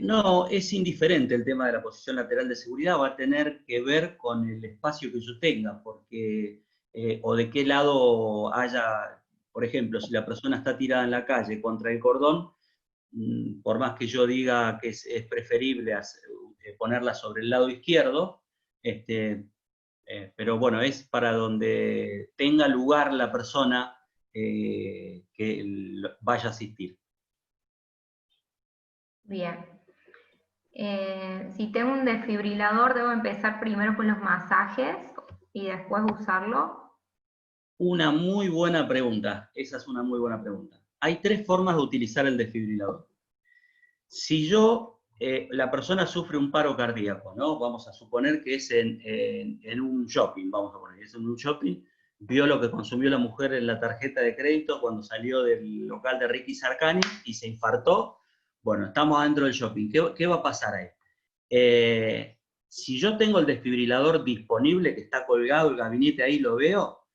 No, es indiferente el tema de la posición lateral de seguridad, va a tener que ver con el espacio que yo tenga, porque, o de qué lado haya, por ejemplo, si la persona está tirada en la calle contra el cordón, por más que yo diga que es preferible ponerla sobre el lado izquierdo, pero bueno, es para donde tenga lugar la persona que vaya a asistir. Bien. Si tengo un desfibrilador, ¿debo empezar primero con los masajes y después usarlo? Una muy buena pregunta, esa es una muy buena pregunta. Hay 3 formas de utilizar el desfibrilador. Si la persona sufre un paro cardíaco, ¿no? Vamos a suponer que es en un shopping, vamos a poner, es en un shopping, vio lo que consumió la mujer en la tarjeta de crédito cuando salió del local de Ricky Sarkany y se infartó. Bueno, estamos adentro del shopping. ¿Qué va a pasar ahí? Si yo tengo el desfibrilador disponible, que está colgado, el gabinete ahí lo veo,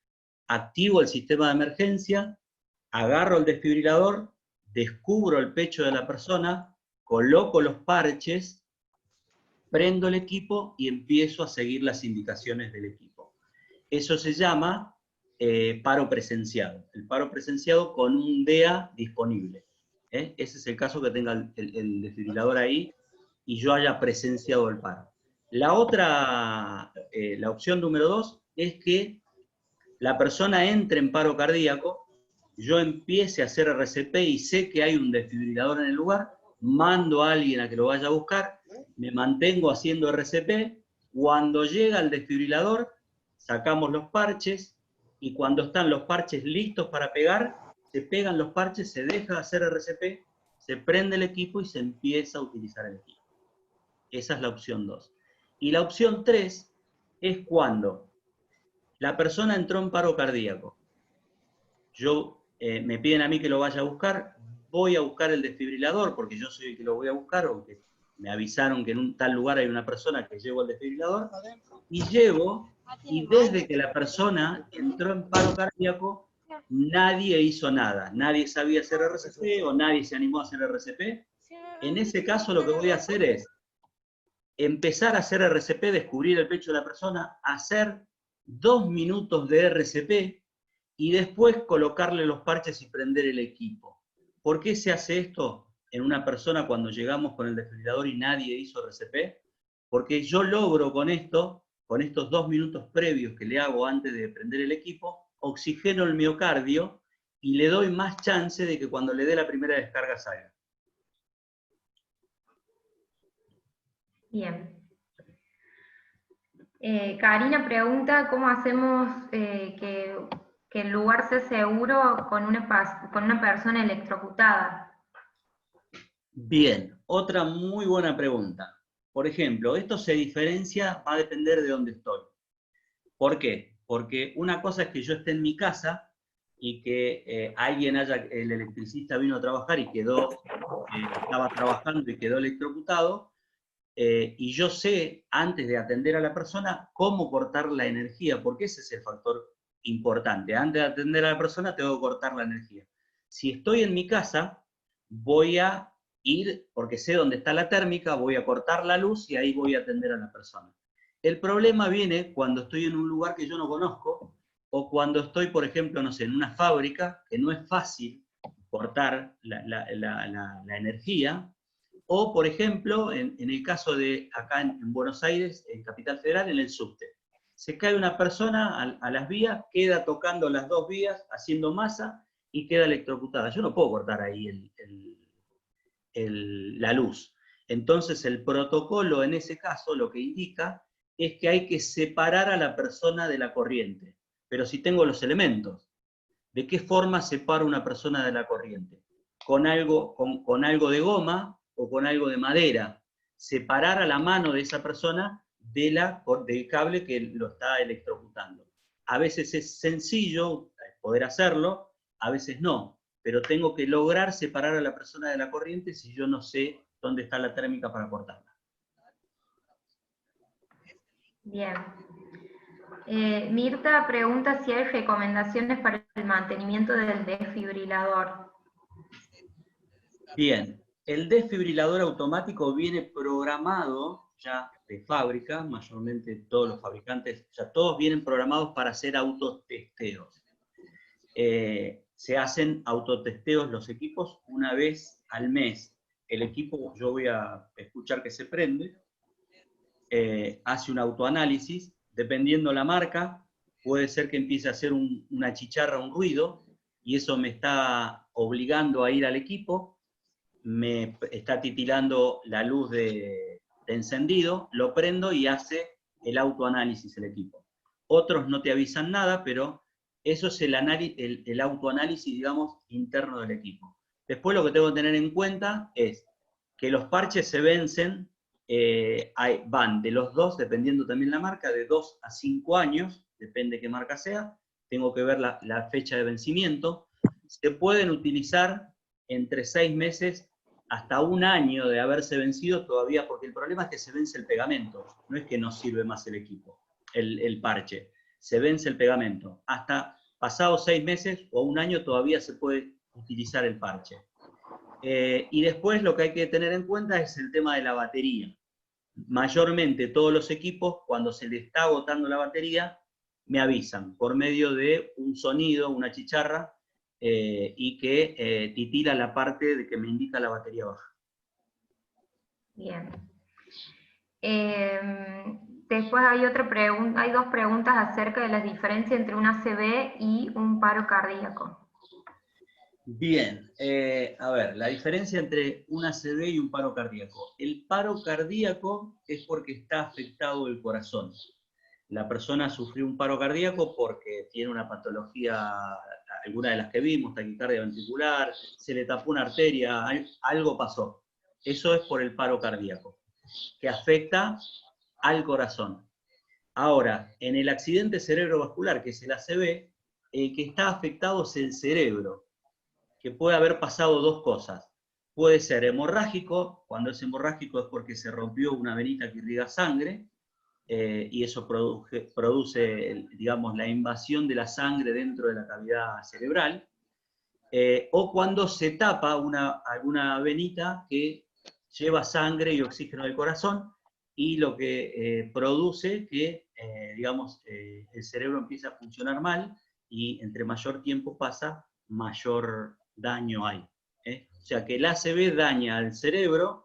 activo el sistema de emergencia, agarro el desfibrilador, descubro el pecho de la persona, coloco los parches, prendo el equipo y empiezo a seguir las indicaciones del equipo. Eso se llama paro presenciado. El paro presenciado con un DEA disponible. Ese es el caso que tenga el desfibrilador ahí y yo haya presenciado el paro. La opción número 2 es que la persona entre en paro cardíaco, yo empiece a hacer RCP y sé que hay un desfibrilador en el lugar, mando a alguien a que lo vaya a buscar, me mantengo haciendo RCP, cuando llega el desfibrilador, sacamos los parches, y cuando están los parches listos para pegar, se pegan los parches, se deja de hacer RCP, se prende el equipo y se empieza a utilizar el equipo. Esa es la opción 2. Y la opción 3 es cuando la persona entró en paro cardíaco. me piden a mí que lo vaya a buscar, voy a buscar el desfibrilador, porque yo soy el que lo voy a buscar, aunque me avisaron que en un tal lugar hay una persona que llevo el desfibrilador, y llego, y desde que la persona entró en paro cardíaco, nadie hizo nada, nadie sabía hacer RCP o nadie se animó a hacer RCP. En ese caso lo que voy a hacer es empezar a hacer RCP, descubrir el pecho de la persona, hacer 2 minutos de RCP y después colocarle los parches y prender el equipo. ¿Por qué se hace esto en una persona cuando llegamos con el desfibrilador y nadie hizo RCP? Porque yo logro con esto, con estos 2 minutos previos que le hago antes de prender el equipo, oxigeno el miocardio y le doy más chance de que cuando le dé la primera descarga salga. Bien. Karina pregunta cómo hacemos que el lugar sea seguro con una persona electrocutada. Bien, otra muy buena pregunta. Por ejemplo, esto se diferencia, va a depender de dónde estoy. ¿Por qué? Porque una cosa es que yo esté en mi casa y que el electricista vino a trabajar y estaba trabajando y quedó electrocutado, y yo sé, antes de atender a la persona, cómo cortar la energía, porque ese es el factor importante. Antes de atender a la persona, tengo que cortar la energía. Si estoy en mi casa, voy a ir, porque sé dónde está la térmica, voy a cortar la luz y ahí voy a atender a la persona. El problema viene cuando estoy en un lugar que yo no conozco, o cuando estoy, por ejemplo, no sé, en una fábrica, que no es fácil cortar la energía, o, por ejemplo, en el caso de acá en Buenos Aires, en Capital Federal, en el subte. Se cae una persona a las vías, queda tocando las 2 vías, haciendo masa, y queda electrocutada. Yo no puedo cortar ahí la luz. Entonces, el protocolo en ese caso lo que indica es que hay que separar a la persona de la corriente. Pero si tengo los elementos, ¿de qué forma separo una persona de la corriente? Con algo de goma o con algo de madera. Separar a la mano de esa persona del cable que lo está electrocutando. A veces es sencillo poder hacerlo, a veces no, pero tengo que lograr separar a la persona de la corriente si yo no sé dónde está la térmica para cortarla. Bien. Mirta pregunta si hay recomendaciones para el mantenimiento del desfibrilador. Bien, el desfibrilador automático viene programado ya de fábrica, mayormente todos los fabricantes, ya todos vienen programados para hacer autotesteos. Se hacen autotesteos los equipos una vez al mes. El equipo, yo voy a escuchar que se prende, hace un autoanálisis, dependiendo la marca, puede ser que empiece a hacer una chicharra, un ruido, y eso me está obligando a ir al equipo, me está titilando la luz de encendido, lo prendo y hace el autoanálisis el equipo. Otros no te avisan nada, pero eso es el autoanálisis, digamos, interno del equipo. Después lo que tengo que tener en cuenta es que los parches se vencen, van de los 2, dependiendo también la marca, de 2 a 5 años, depende qué marca sea, tengo que ver la fecha de vencimiento. Se pueden utilizar entre 6 meses hasta 1 año de haberse vencido todavía, porque el problema es que se vence el pegamento, no es que no sirve más el equipo, el parche, se vence el pegamento. Hasta pasados 6 meses o 1 año todavía se puede utilizar el parche. Y después lo que hay que tener en cuenta es el tema de la batería. Mayormente todos los equipos, cuando se le está agotando la batería, me avisan por medio de un sonido, una chicharra, y que titila la parte de que me indica la batería baja. Bien. Después hay hay 2 preguntas acerca de la diferencia entre un ACV y un paro cardíaco. Bien, a ver, la diferencia entre un ACV y un paro cardíaco. El paro cardíaco es porque está afectado el corazón. La persona sufrió un paro cardíaco porque tiene una patología, alguna de las que vimos, taquicardia ventricular, se le tapó una arteria, algo pasó. Eso es por el paro cardíaco, que afecta al corazón. Ahora, en el accidente cerebrovascular, que es el ACV, que está afectado es el cerebro, que puede haber pasado dos cosas. Puede ser hemorrágico, cuando es hemorrágico es porque se rompió una venita que irriga sangre, y eso produce, digamos, la invasión de la sangre dentro de la cavidad cerebral, o cuando se tapa alguna venita que lleva sangre y oxígeno del corazón, y lo que produce que, digamos, el cerebro empieza a funcionar mal, y entre mayor tiempo pasa, mayor daño hay. O sea que el ACV daña al cerebro,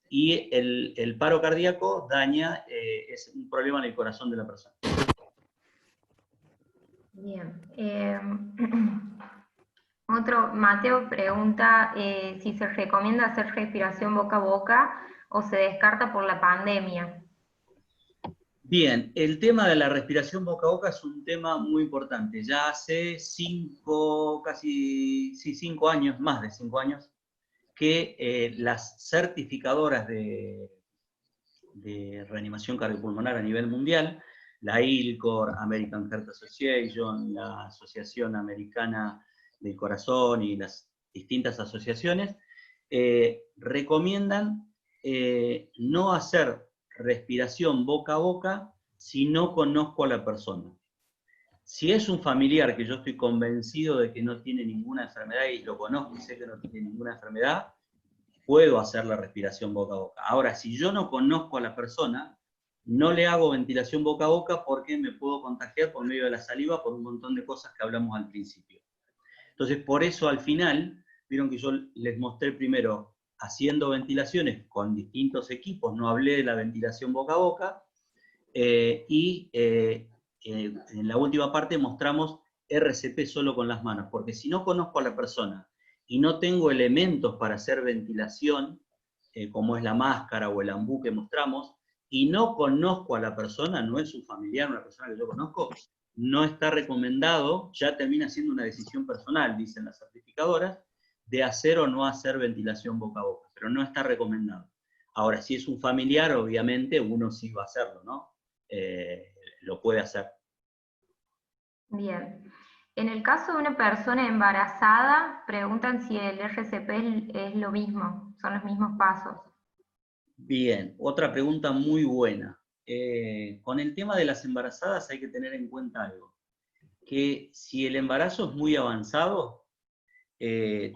y el paro cardíaco daña, es un problema en el corazón de la persona. Bien. Mateo pregunta si se recomienda hacer respiración boca a boca o se descarta por la pandemia. Bien, el tema de la respiración boca a boca es un tema muy importante. Ya hace 5 años, más de 5 años, que las certificadoras de reanimación cardiopulmonar a nivel mundial, la ILCOR, American Heart Association, la Asociación Americana del Corazón y las distintas asociaciones, recomiendan no hacer respiración boca a boca si no conozco a la persona. Si es un familiar que yo estoy convencido de que no tiene ninguna enfermedad y lo conozco y sé que no tiene ninguna enfermedad, puedo hacer la respiración boca a boca. Ahora, si yo no conozco a la persona, no le hago ventilación boca a boca porque me puedo contagiar por medio de la saliva por un montón de cosas que hablamos al principio. Entonces, por eso al final, vieron que yo les mostré primero haciendo ventilaciones con distintos equipos, no hablé de la ventilación boca a boca, y en la última parte mostramos RCP solo con las manos, porque si no conozco a la persona y no tengo elementos para hacer ventilación, como es la máscara o el ambú que mostramos, y no conozco a la persona, no es un familiar, una persona que yo conozco, no está recomendado, ya termina siendo una decisión personal, dicen las certificadoras, de hacer o no hacer ventilación boca a boca, pero no está recomendado. Ahora, si es un familiar, obviamente uno sí va a hacerlo, ¿no? Lo puede hacer. Bien. En el caso de una persona embarazada, preguntan si el RCP es lo mismo, son los mismos pasos. Bien, otra pregunta muy buena. Con el tema de las embarazadas hay que tener en cuenta algo, que si el embarazo es muy avanzado,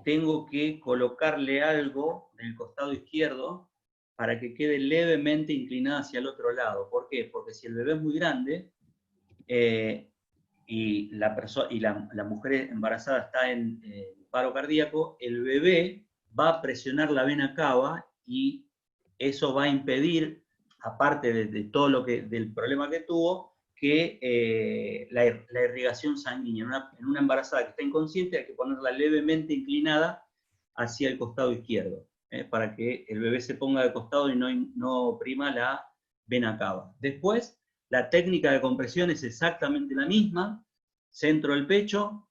tengo que colocarle algo en el costado izquierdo para que quede levemente inclinada hacia el otro lado. ¿Por qué? Porque si el bebé es muy grande y la mujer embarazada está en paro cardíaco, el bebé va a presionar la vena cava y eso va a impedir, aparte de todo del problema que tuvo, que la irrigación sanguínea. En una embarazada que está inconsciente hay que ponerla levemente inclinada hacia el costado izquierdo, para que el bebé se ponga de costado y no oprima la vena cava. Después, la técnica de compresión es exactamente la misma, centro del pecho,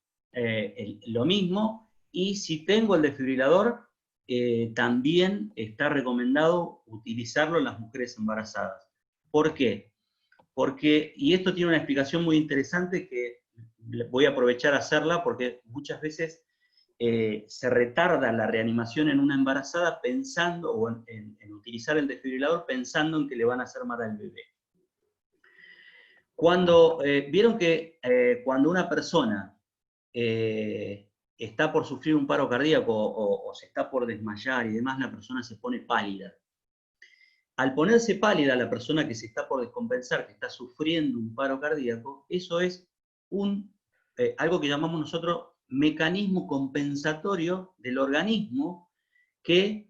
lo mismo, y si tengo el desfibrilador, también está recomendado utilizarlo en las mujeres embarazadas. ¿Por qué? Porque, y esto tiene una explicación muy interesante que voy a aprovechar a hacerla, porque muchas veces se retarda la reanimación en una embarazada pensando, o en utilizar el desfibrilador pensando en que le van a hacer mal al bebé. Vieron que cuando una persona está por sufrir un paro cardíaco o se está por desmayar y demás, la persona se pone pálida. Al ponerse pálida la persona que se está por descompensar, que está sufriendo un paro cardíaco, eso es algo que llamamos nosotros mecanismo compensatorio del organismo que,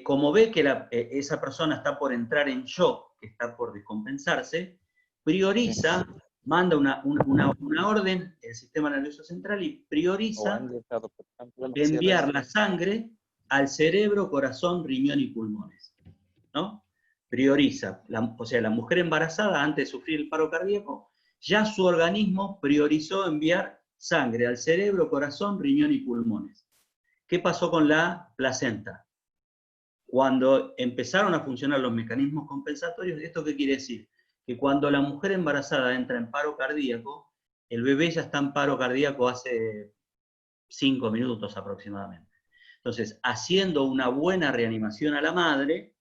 como ve que esa persona está por entrar en shock, que está por descompensarse, prioriza, manda una orden, el sistema nervioso central, y prioriza enviar la sangre al cerebro, corazón, riñón y pulmones, ¿no? Prioriza, o sea, la mujer embarazada antes de sufrir el paro cardíaco, ya su organismo priorizó enviar sangre al cerebro, corazón, riñón y pulmones. ¿Qué pasó con la placenta? Cuando empezaron a funcionar los mecanismos compensatorios, ¿esto qué quiere decir? Que cuando la mujer embarazada entra en paro cardíaco, el bebé ya está en paro cardíaco hace 5 minutos aproximadamente. Entonces, haciendo una buena reanimación a la madre,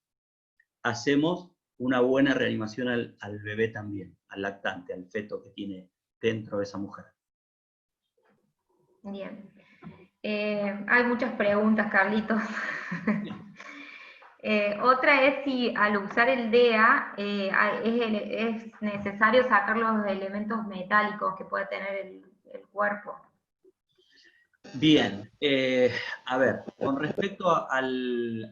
hacemos una buena reanimación al bebé también, al lactante, al feto que tiene dentro de esa mujer. Bien. Hay muchas preguntas, Carlitos. Otra es si al usar el DEA es necesario sacar los elementos metálicos que puede tener el cuerpo. Bien, a ver, con respecto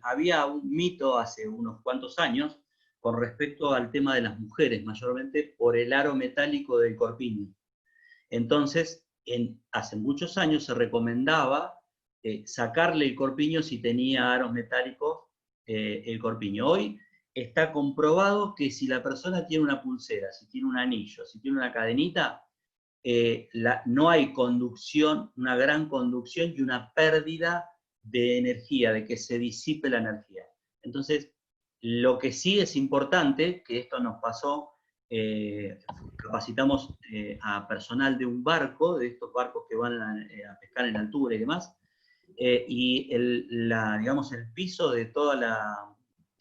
había un mito hace unos cuantos años con respecto al tema de las mujeres, mayormente por el aro metálico del corpiño. Entonces, hace muchos años se recomendaba sacarle el corpiño si tenía aros metálicos el corpiño. Hoy está comprobado que si la persona tiene una pulsera, si tiene un anillo, si tiene una cadenita, no hay conducción, una gran conducción y una pérdida de energía, de que se disipe la energía. Entonces, lo que sí es importante, que esto nos pasó, capacitamos a personal de un barco, de estos barcos que van a pescar en altura y demás, y digamos, el piso de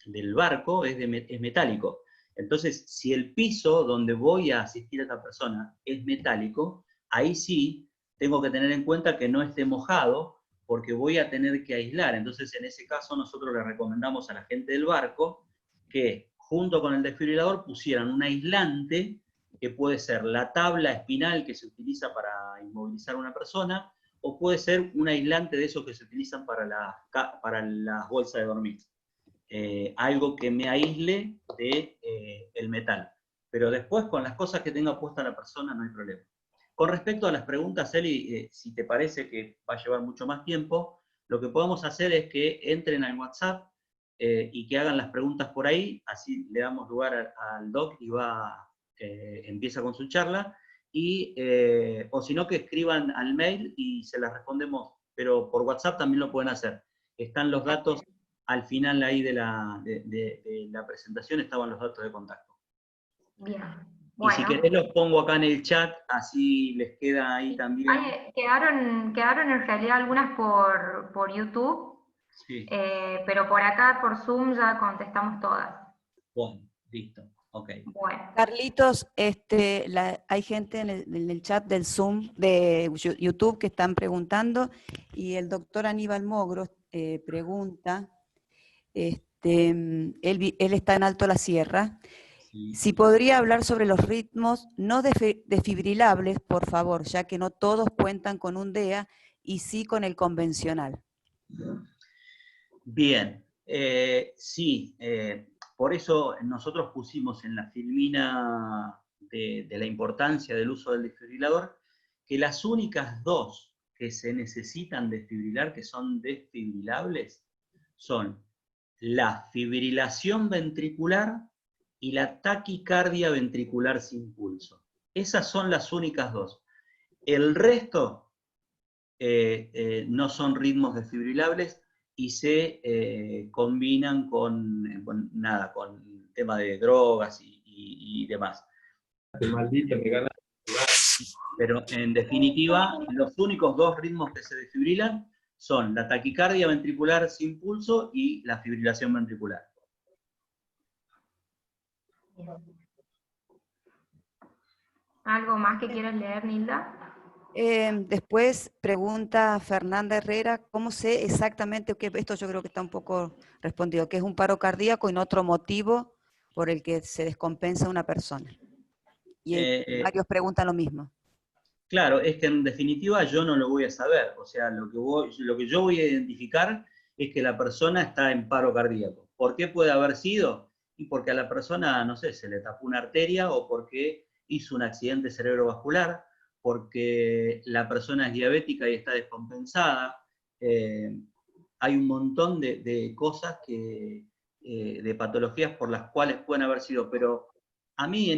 del barco es metálico. Entonces, si el piso donde voy a asistir a esta persona es metálico, ahí sí tengo que tener en cuenta que no esté mojado, porque voy a tener que aislar. Entonces, en ese caso, nosotros le recomendamos a la gente del barco que, junto con el desfibrilador, pusieran un aislante, que puede ser la tabla espinal que se utiliza para inmovilizar a una persona, o puede ser un aislante de esos que se utilizan para las bolsas de dormir. Algo que me aísle del metal. Pero después, con las cosas que tenga puesta la persona, no hay problema. Con respecto a las preguntas, Eli, si te parece que va a llevar mucho más tiempo, lo que podemos hacer es que entren al WhatsApp y que hagan las preguntas por ahí, así le damos lugar al doc y empieza con su charla, o si no, que escriban al mail y se las respondemos, pero por WhatsApp también lo pueden hacer. Están los datos al final ahí de la presentación, estaban los datos de contacto. Bien. Bueno. Y si querés los pongo acá en el chat, así les queda ahí también. Quedaron en realidad algunas por YouTube, Sí. pero por acá, por Zoom, ya contestamos todas. Bueno, listo. Ok. Bueno. Carlitos, hay gente en el chat del Zoom de YouTube que están preguntando, y el doctor Aníbal Mogro pregunta, él está en Alto la Sierra, Sí. si podría hablar sobre los ritmos no desfibrilables, por favor, ya que no todos cuentan con un DEA y sí con el convencional. Bien, sí, por eso nosotros pusimos en la filmina de la importancia del uso del desfibrilador, que las únicas dos que se necesitan desfibrilar, que son desfibrilables, son la fibrilación ventricular y la taquicardia ventricular sin pulso. Esas son las únicas dos. El resto no son ritmos desfibrilables y se combinan con tema de drogas y demás. Pero en definitiva, los únicos dos ritmos que se desfibrilan son la taquicardia ventricular sin pulso y la fibrilación ventricular. ¿Algo más que quieras leer, Nilda? Después pregunta Fernanda Herrera, ¿cómo sé exactamente, que esto yo creo que está un poco respondido, que es un paro cardíaco y no otro motivo por el que se descompensa una persona? Y varios preguntan lo mismo. Claro, es que en definitiva yo no lo voy a saber, o sea, lo que yo voy a identificar es que la persona está en paro cardíaco. ¿Por qué puede haber sido? Y porque a la persona, no sé, se le tapó una arteria o porque hizo un accidente cerebrovascular, porque la persona es diabética y está descompensada. Hay un montón de cosas de patologías por las cuales pueden haber sido, pero a mí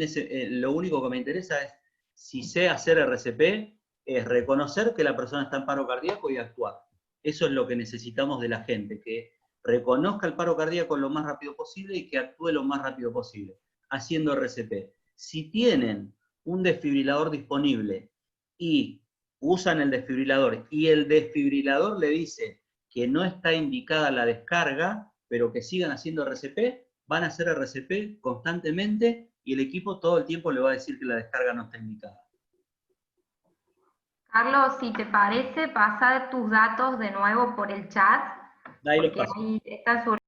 lo único que me interesa es, si sé hacer RCP, es reconocer que la persona está en paro cardíaco y actuar. Eso es lo que necesitamos de la gente, que reconozca el paro cardíaco lo más rápido posible y que actúe lo más rápido posible, haciendo RCP. Si tienen un desfibrilador disponible y usan el desfibrilador, y el desfibrilador le dice que no está indicada la descarga, pero que sigan haciendo RCP, van a hacer RCP constantemente, y el equipo todo el tiempo le va a decir que la descarga no está indicada. Carlos, si te parece, pasa tus datos de nuevo por el chat, Ahí los porque paso. ahí están